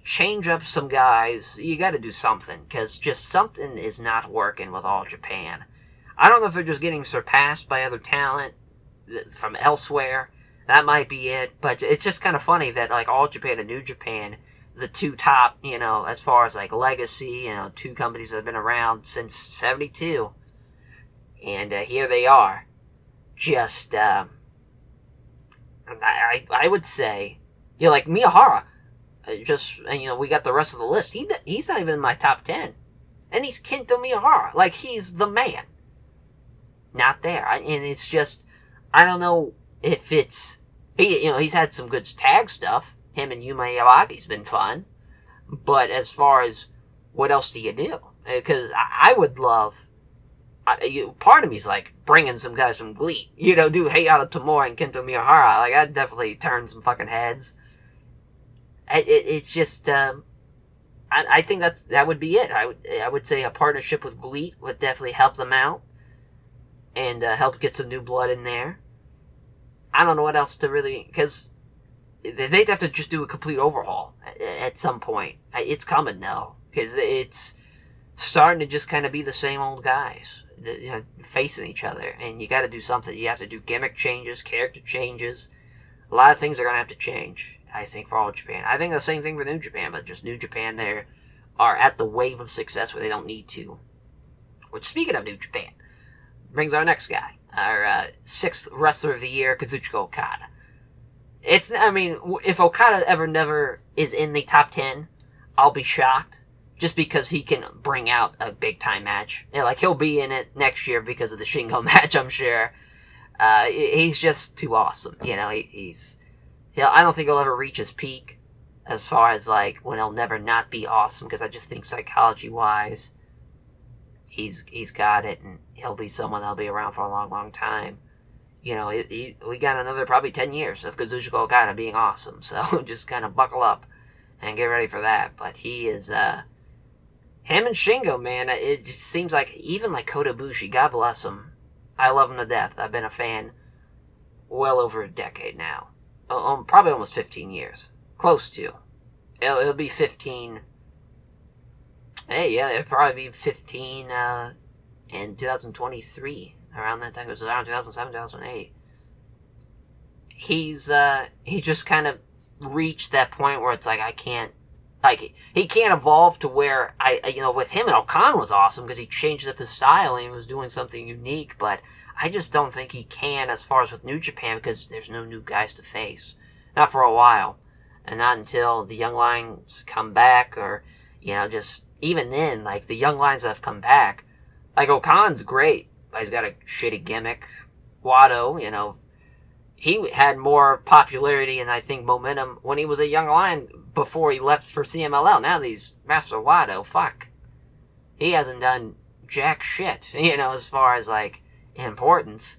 change up some guys. You got to do something, because just something is not working with All Japan. I don't know if they're just getting surpassed by other talent from elsewhere. That might be it, but it's just kind of funny that, like, All Japan and New Japan, the two top, as far as, like, legacy, two companies that have been around since 72, and here they are. Just, I would say, like Miyahara, we got the rest of the list. He's not even in my top 10. And he's Kento Miyahara. Like, he's the man. Not there. And it's just, I don't know if it's, he's had some good tag stuff. Him and Yuma Iwagi's been fun. But as far as, what else do you do? Because I would love, part of me's like, bringing some guys from GLEAT. Do Heiharu Tamura and Kento Miyahara. Like, I'd definitely turn some fucking heads. It's just, I think that would be it. I would say a partnership with GLEAT would definitely help them out. And help get some new blood in there. I don't know what else to really, because they'd have to just do a complete overhaul at some point. It's coming now, because it's starting to just kind of be the same old guys, facing each other. And you got to do something. You have to do gimmick changes, character changes. A lot of things are going to have to change, I think, for All Japan. I think the same thing for New Japan, but just New Japan, they are at the wave of success where they don't need to. Which, speaking of New Japan, brings our next guy, our sixth wrestler of the year, Kazuchika Okada. If Okada ever never is in the top 10, I'll be shocked, just because he can bring out a big time match. He'll be in it next year because of the Shingo match, I'm sure. He's just too awesome. I don't think he'll ever reach his peak, as far as when he'll never not be awesome, because I just think psychology wise, he's got it, and he'll be someone that'll be around for a long, long time. We got another probably 10 years of Kazuchika Okada being awesome, so just kind of buckle up and get ready for that. But he is, him and Shingo, man, it just seems like, even like Kota Ibushi, God bless him, I love him to death. I've been a fan well over a decade now. Probably almost 15 years. Close to. It'll be 15... Hey, yeah, it'd probably be 15 in 2023. Around that time, it was around 2007, 2008. He just kind of reached that point where it's like, I can't, he can't evolve to where with him, and Okan was awesome because he changed up his style and he was doing something unique, but I just don't think he can as far as with New Japan, because there's no new guys to face. Not for a while. And not until the young lions come back, or, just, even then, the young lions that have come back, Okan's great, but he's got a shitty gimmick. Wado, he had more popularity and I think momentum when he was a young lion before he left for CMLL. Now that he's Master Wado, fuck. He hasn't done jack shit, as far as, importance.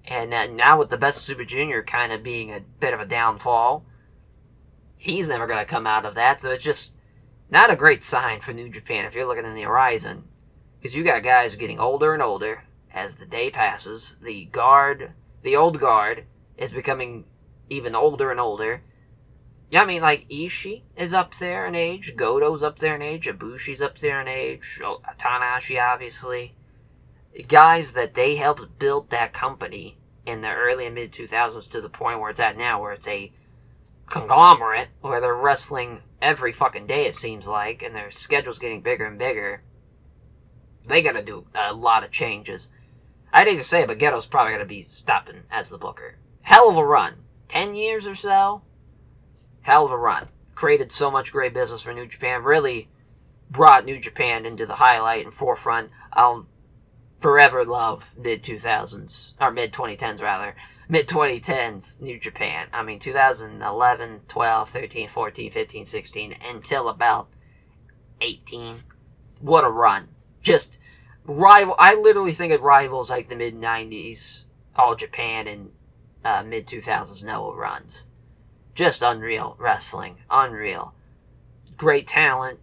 And now with the Best Super Junior kind of being a bit of a downfall, he's never going to come out of that, so it's just not a great sign for New Japan if you're looking in the horizon. Because you got guys getting older and older as the day passes. The old guard, is becoming even older and older. Yeah, Ishii is up there in age, Goto's up there in age, Ibushi's up there in age, Tanahashi, obviously. Guys that they helped build that company in the early and mid-2000s to the point where it's at now, where it's a conglomerate, where they're wrestling every fucking day, it seems like, and their schedule's getting bigger and bigger. They gotta do a lot of changes. I'd hate to say it, but Ghetto's probably gonna be stopping as the booker. Hell of a run. 10 years or so? Hell of a run. Created so much great business for New Japan. Really brought New Japan into the highlight and forefront. I'll forever love mid-2000s, or mid-2010s rather, mid-2010s New Japan. I mean, 2011, 12, 13, 14, 15, 16, until about 18. What a run. Just rival. I literally think it rivals like the mid-90s All Japan and mid-2000s Noah runs. Just unreal wrestling. Unreal. Great talent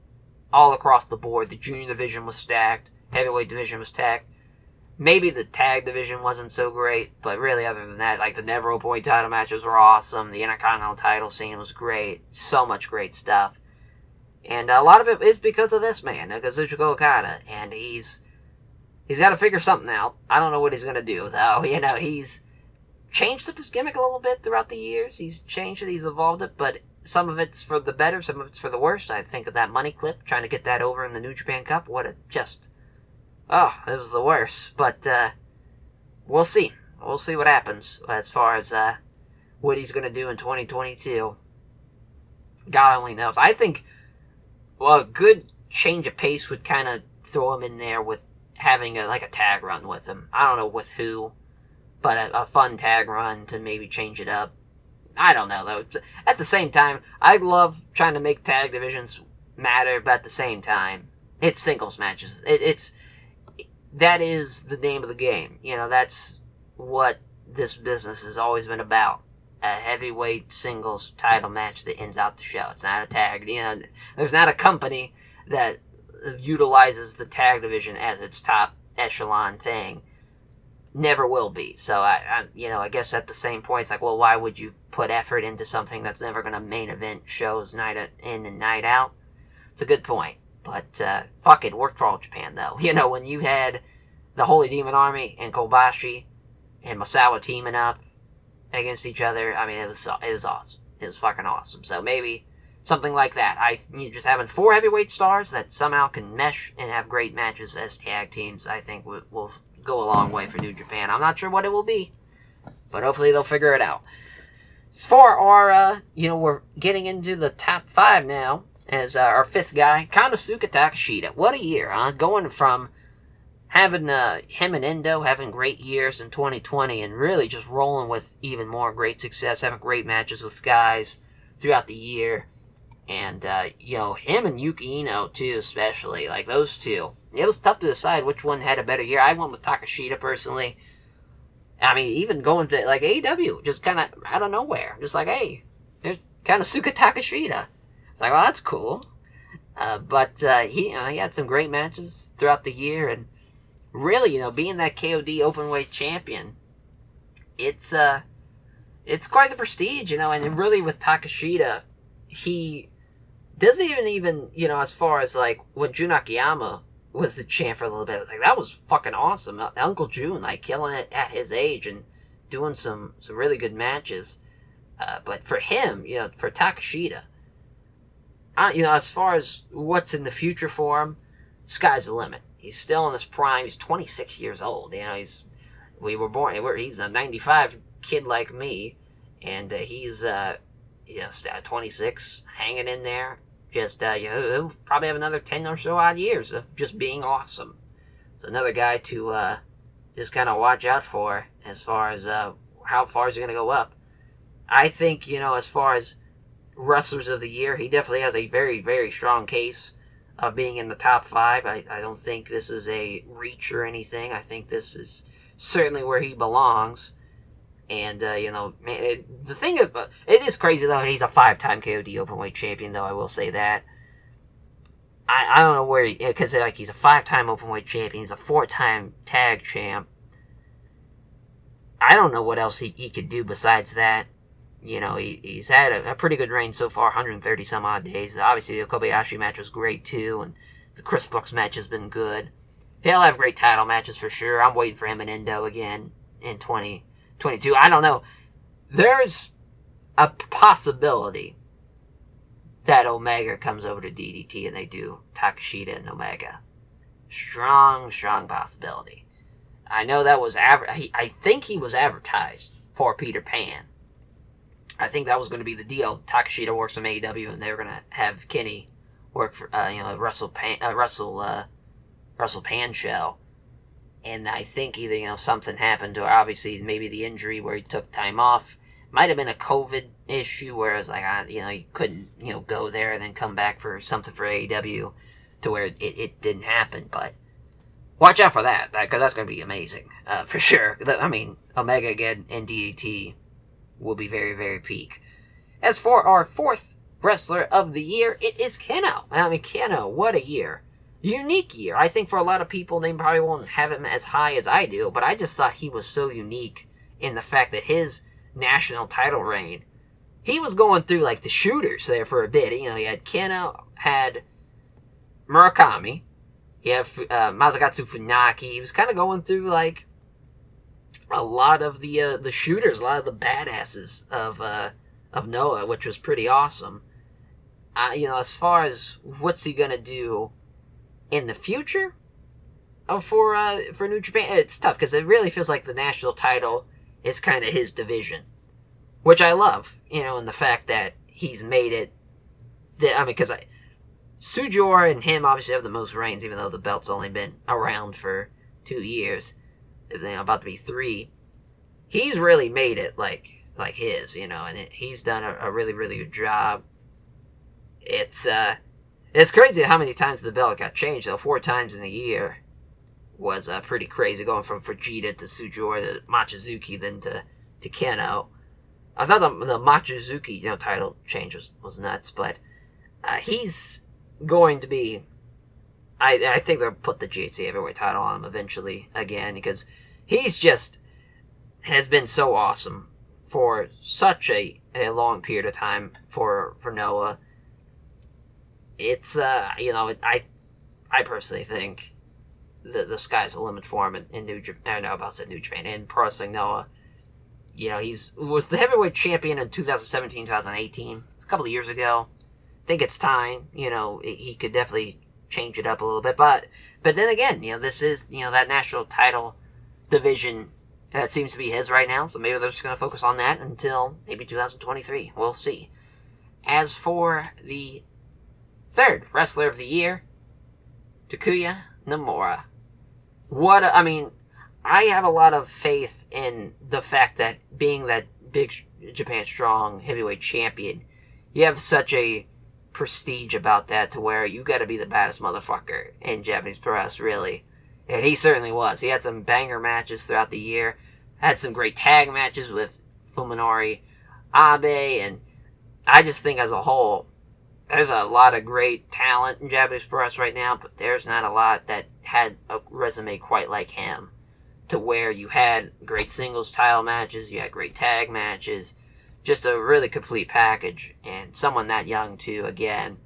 all across the board. The junior division was stacked. Heavyweight division was stacked. Maybe the tag division wasn't so great, but really other than that, like the Never Openweight title matches were awesome. The Intercontinental title scene was great. So much great stuff. And a lot of it is because of this man, Kazuchika Okada. And he's got to figure something out. I don't know what he's going to do, though. You know, he's changed up his gimmick a little bit throughout the years. He's changed it, he's evolved it, but some of it's for the better, some of it's for the worst. I think of that money clip, trying to get that over in the New Japan Cup. What a just... Oh, it was the worst. But, we'll see. We'll see what happens as far as, what he's going to do in 2022. God only knows. I think, well, a good change of pace would kind of throw him in there with having a tag run with him. I don't know with who, but a fun tag run to maybe change it up. I don't know, though. At the same time, I love trying to make tag divisions matter, but at the same time, it's singles matches. That is the name of the game. You know, that's what this business has always been about. A heavyweight singles title match that ends out the show. It's not a tag. You know, there's not a company that utilizes the tag division as its top echelon thing. Never will be. So, I guess at the same point, it's like, well, why would you put effort into something that's never going to main event shows night in and night out? It's a good point. But, fuck it, worked for All Japan, though. You know, when you had the Holy Demon Army and Kobashi and Masawa teaming up against each other, I mean, it was awesome. It was fucking awesome. So maybe something like that. Just having 4 heavyweight stars that somehow can mesh and have great matches as tag teams, I think will go a long way for New Japan. I'm not sure what it will be, but hopefully they'll figure it out. As for our, we're getting into the top 5 now. As our 5th guy, Konosuke Takeshita. What a year, huh? Going from having him and Endo having great years in 2020 and really just rolling with even more great success, having great matches with guys throughout the year. And, him and Yuki Ino, too, especially. Like, those two. It was tough to decide which one had a better year. I went with Takeshita, personally. I mean, even going to, like, AEW, just kind of out of nowhere. Just like, hey, there's Konosuke Takeshita. It's like, well, that's cool. But he had some great matches throughout the year, and really, being that KOD openweight champion, it's quite the prestige, and really with Takeshita, he doesn't even, as far as like when Jun Akiyama was the champ for a little bit, like that was fucking awesome. Uncle Jun, like killing it at his age and doing some really good matches. But for him, for Takeshita, as far as what's in the future for him, sky's the limit. He's still in his prime. He's 26 years old. He's a 95 kid like me, and he's 26, hanging in there. Just he'll probably have another 10 or so odd years of just being awesome. So another guy to just kind of watch out for as far as how far is he going to go up. I think as far as Wrestlers of the Year, he definitely has a very, very strong case of being in the top 5. I don't think this is a reach or anything. I think this is certainly where he belongs. And, the thing about it is crazy, though, he's a 5-time KOD Openweight champion, though, I will say that. I don't know where because he's a 5-time Openweight champion, he's a 4-time tag champ. I don't know what else he could do besides that. He's had a pretty good reign so far, 130 some odd days. Obviously, the Kobayashi match was great too, and the Chris Brooks match has been good. He'll have great title matches for sure. I'm waiting for him and Endo again in 2022. I don't know. There's a possibility that Omega comes over to DDT and they do Takeshita and Omega. Strong possibility. I know that was I think he was advertised for Peter Pan. I think that was going to be the deal. Takeshita works from AEW, and they were going to have Kenny work for Russell Pan show, And I think either, something happened, or obviously maybe the injury where he took time off. Might have been a COVID issue where it's like, he couldn't, go there and then come back for something for AEW to where it didn't happen. But watch out for that, because that's going to be amazing, for sure. I mean, Omega again and DDT will be very, very peak. As for our fourth wrestler of the year, it is Kenno. I mean, Kenno, what a year. Unique year. I think for a lot of people, they probably won't have him as high as I do, but I just thought he was so unique in the fact that his national title reign, he was going through like the shooters there for a bit. He had Kenno, had Murakami, he had Masakatsu Funaki. He was kind of going through like a lot of the shooters, a lot of the badasses of Noah, which was pretty awesome. As far as what's he gonna do in the future for New Japan, it's tough because it really feels like the national title is kind of his division, which I love, in the fact that he's made it. Because Sujiura and him obviously have the most reigns, even though the belt's only been around for 2 years. Is about to be 3. He's really made it like his, and he's done a really, really good job. It's crazy how many times the belt got changed, though. 4 times in a year was pretty crazy, going from Fujita to Sujiura to Machizuki, then to Kenno. I thought the Machizuki title change was nuts, but he's going to be... I think they'll put the GHC heavyweight title on him eventually again, because he's just has been so awesome for such a long period of time for Noah. It's I personally think the sky's the limit for him in New Japan. New Japan, in Pro Wrestling Noah. Was the heavyweight champion in 2017, 2018. It's a couple of years ago. I think it's time. He could definitely change it up a little bit, but then again, this is that national title division that seems to be his right now. So maybe they're just going to focus on that until maybe 2023. We'll see. As for the third wrestler of the year, Takuya Nomura. I have a lot of faith in the fact that being that big Japan Strong heavyweight champion, you have such a prestige about that to where you got to be the baddest motherfucker in Japanese pro wrestling, really. And he certainly was. He had some banger matches throughout the year. Had some great tag matches with Fuminori Abe, and I just think as a whole, there's a lot of great talent in Japanese pro wrestling right now, but there's not a lot that had a resume quite like him, to where you had great singles title matches, you had great tag matches, just a really complete package, and someone that young too, again,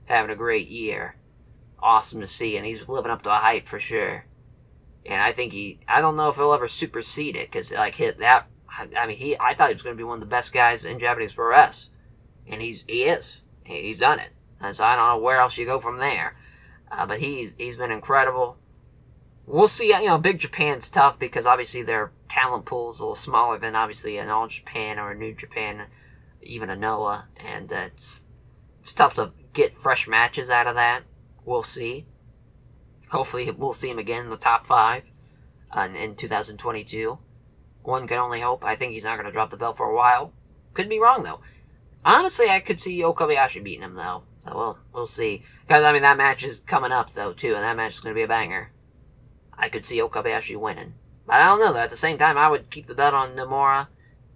having a great year. Awesome to see, and he's living up to the hype for sure. And I think I don't know if he'll ever supersede it, because I thought he was going to be one of the best guys in Japanese pro wrestling, and he is. He's done it. And so I don't know where else you go from there. But he's been incredible. We'll see. Big Japan's tough because obviously their talent pool is a little smaller than obviously an All Japan or a New Japan, even a Noah, and it's tough to get fresh matches out of that. We'll see. Hopefully we'll see him again in the top 5 in 2022. One can only hope. I think he's not going to drop the belt for a while. Could be wrong though. Honestly, I could see Okabayashi beating him though. So we'll see. Because that match is coming up though too, and that match is going to be a banger. I could see Okabayashi winning. But I don't know, though. At the same time, I would keep the belt on Nomura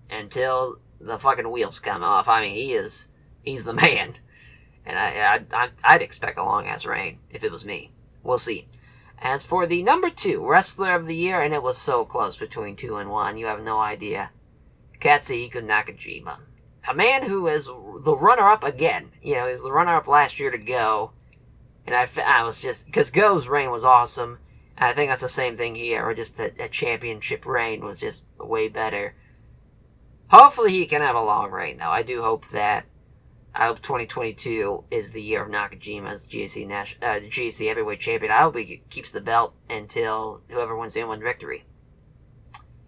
until the fucking wheels come off. He's the man. And I'd expect a long-ass reign if it was me. We'll see. As for the number 2 wrestler of the year, and it was so close between 2 and 1, you have no idea. Katsuhiko Nakajima. A man who is the runner-up again. He's the runner-up last year to Go. And I was just... Because Go's reign was awesome. I think that's the same thing here, or just a championship reign was just way better. Hopefully he can have a long reign, though. I do hope that. I hope 2022 is the year of Nakajima as GHC heavyweight champion. I hope he keeps the belt until whoever wins the N1 victory.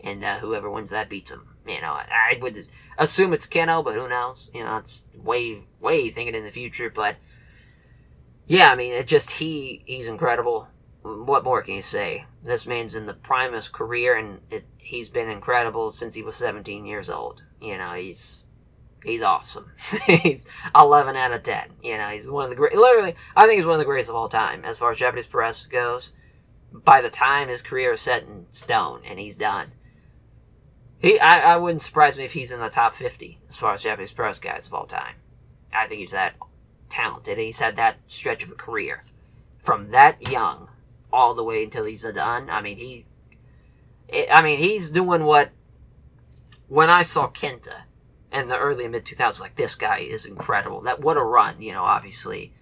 And whoever wins that beats him. I would assume it's Kenno, but who knows? It's way thinking in the future, but... Yeah, he's incredible. what more can you say? This man's in the prime of his career, and he's been incredible since he was 17 years old. He's awesome. He's 11 out of 10. He's one of the great. Literally, I think he's one of the greatest of all time as far as Japanese pro wrestling goes. By the time his career is set in stone and he's done, I wouldn't surprise me if he's in the top 50 as far as Japanese pro wrestling guys of all time. I think he's that talented. He's had that stretch of a career from that young all the way until he's done. He's doing what, when I saw Kenta in the early and mid 2000s, like, this guy is incredible. What a run, obviously,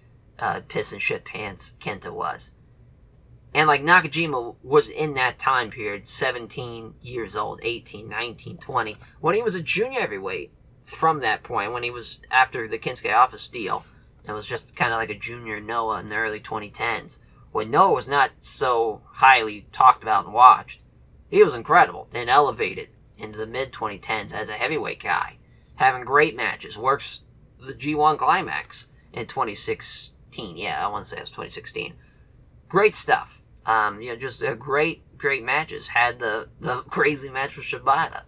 piss and shit pants Kenta was. And, like, Nakajima was in that time period, 17 years old, 18, 19, 20, when he was a junior heavyweight. From that point, when he was after the Kinsuke Office deal, it was just kind of like a junior Noah in the early 2010s. When Noah was not so highly talked about and watched, he was incredible. Then elevated into the mid-2010s as a heavyweight guy, having great matches. Works the G1 Climax in 2016. Yeah, I want to say it was 2016. Great stuff. Just great matches. Had the crazy match with Shibata.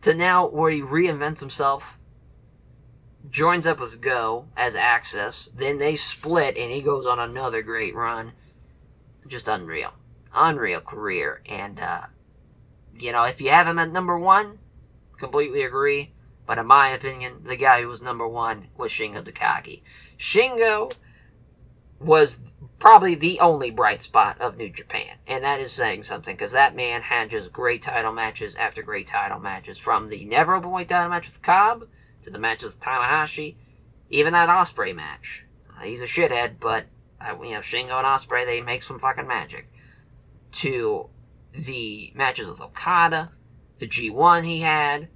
To now where he reinvents himself, joins up with Go as Access, then they split and he goes on another great run. Just unreal. Unreal career. And, if you have him at number 1, completely agree. But in my opinion, the guy who was number 1 was Shingo Takagi. Shingo was probably the only bright spot of New Japan. And that is saying something, because that man had just great title matches after great title matches. From the Never Openweight title match with Cobb, to the match with Tanahashi, even that Ospreay match. He's a shithead, but, Shingo and Ospreay, they make some fucking magic. To the matches with Okada, the G1 he had,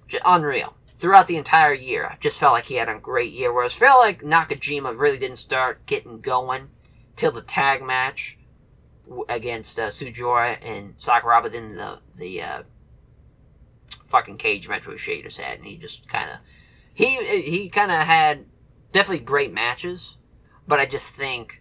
just unreal. Throughout the entire year, I just felt like he had a great year, whereas I felt like Nakajima really didn't start getting going till the tag match against Sujora and Sakuraba, then the fucking cage match with Shader's head, and he just kind of, he kind of had definitely great matches, but I just think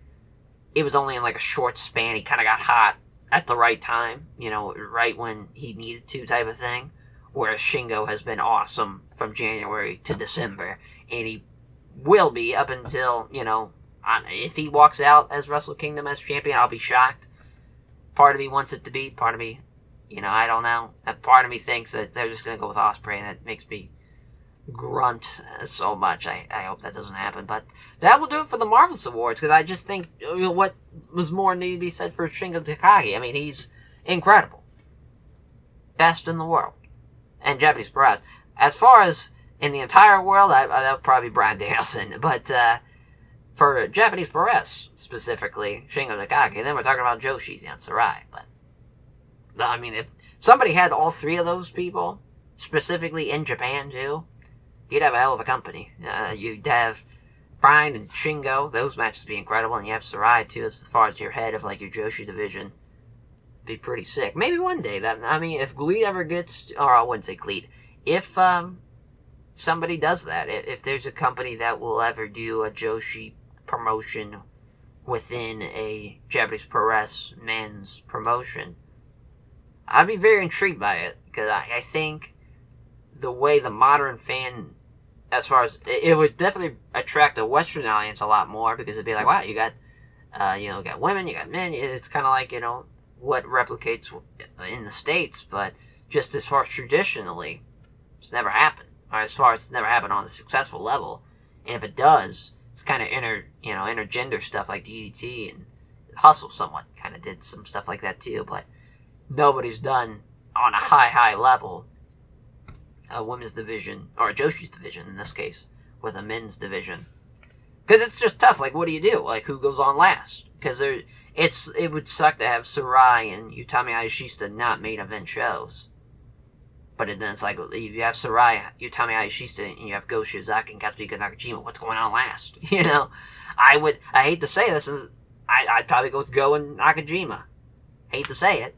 it was only in like a short span. He kind of got hot at the right time, right when he needed to, type of thing. Whereas Shingo has been awesome from January to December, and he will be up until, if he walks out as Wrestle Kingdom as champion, I'll be shocked. Part of me wants it to be, part of me, I don't know. That part of me thinks that they're just going to go with Ospreay, and that makes me grunt so much. I hope that doesn't happen, but that will do it for the Marvelous Awards, because I just think what was more need to be said for Shingo Takagi. He's incredible. Best in the world. And Japanese pro wrestling. As far as in the entire world, that would probably be Bryan Danielson. But for Japanese pro wrestling, specifically, Shingo Takagi, then we're talking about Joshi and Sarai. But, if somebody had all 3 of those people, specifically in Japan, too, you'd have a hell of a company. You'd have Bryan and Shingo, those matches would be incredible, and you have Sarai, too, as far as your head of, like, your Joshi division. Be pretty sick. Maybe one day. If GLEAT ever gets, or I wouldn't say GLEAT, if somebody does that, if there's a company that will ever do a Joshi promotion within a Japanese pro wrestling men's promotion, I'd be very intrigued by it, because I think the way the modern fan, as far as, it would definitely attract a Western audience a lot more, because it'd be like, wow, you got, you got women, you got men, it's kind of like, what replicates in the States, but just as far as traditionally, it's never happened. Or as far as it's never happened on a successful level. And if it does, it's kind of intergender stuff like DDT and Hustle somewhat kind of did some stuff like that too, but nobody's done on a high level a women's division, or a Joshi's division in this case, with a men's division. Because it's just tough, like what do you do? Like who goes on last? Because it would suck to have Sarai and Utami Hayashishita not main event shows. But then it's like, if you have Sarai, Utami Hayashishita, and you have Go Shiozaki and Katsuhiko Nakajima, what's going on last? I hate to say this, I'd probably go with Go and Nakajima. Hate to say it.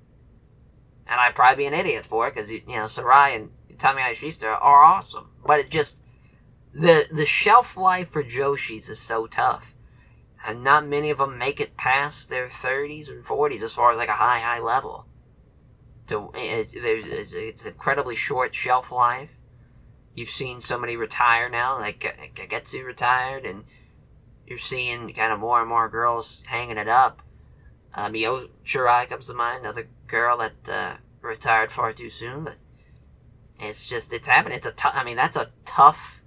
And I'd probably be an idiot for it, because, Sarai and Utami Hayashishita are awesome. But it just, the shelf life for Joshi's is so tough. and not many of them make it past their 30s or 40s as far as like a high level. It's an incredibly short shelf life. You've seen somebody retire now, like Kagetsu retired, and you're seeing kind of more and more girls hanging it up. Mio Shirai comes to mind, another girl that retired far too soon, but it's happening. That's a tough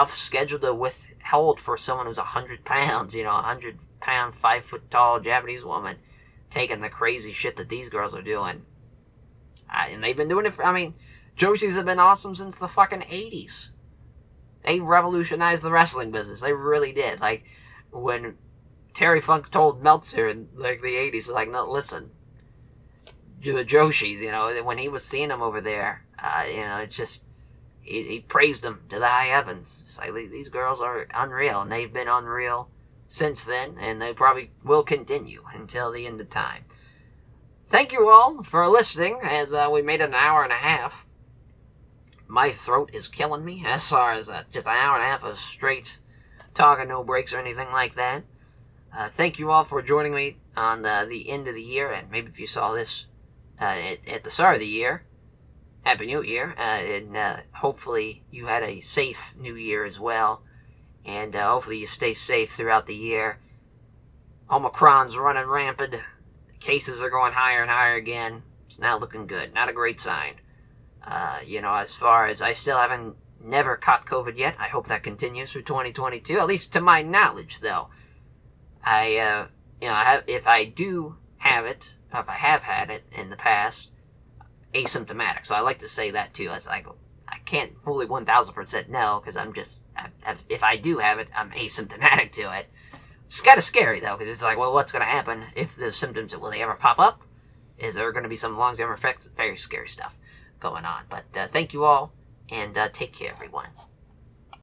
schedule to withhold for someone who's 100 pounds, 100-pound, 5-foot-tall Japanese woman taking the crazy shit that these girls are doing. And they've been doing it Joshis have been awesome since the fucking 80s. They revolutionized the wrestling business. They really did. Like, when Terry Funk told Meltzer in, like, the 80s, like, no, listen, the Joshis, when he was seeing them over there, it's just, he praised them to the high heavens. It's like, these girls are unreal, and they've been unreal since then, and they probably will continue until the end of time. Thank you all for listening, as we made an hour and a half. My throat is killing me, as far as just an hour and a half of straight talking, no breaks or anything like that. Thank you all for joining me on the end of the year, and maybe if you saw this at the start of the year, Happy New Year, and hopefully you had a safe New Year as well, and hopefully you stay safe throughout the year. Omicron's running rampant. Cases are going higher and higher again. It's not looking good. Not a great sign. As far as I still never caught COVID yet. I hope that continues through 2022, at least to my knowledge, though. If I do have it, or if I have had it in the past, asymptomatic. So I like to say that too. It's like, I can't fully 1000% know, because if I do have it, I'm asymptomatic to it. It's kind of scary, though, because it's like, well, what's going to happen if the symptoms, will they ever pop up? Is there going to be some long-term effects? Very scary stuff going on. But thank you all, and take care, everyone.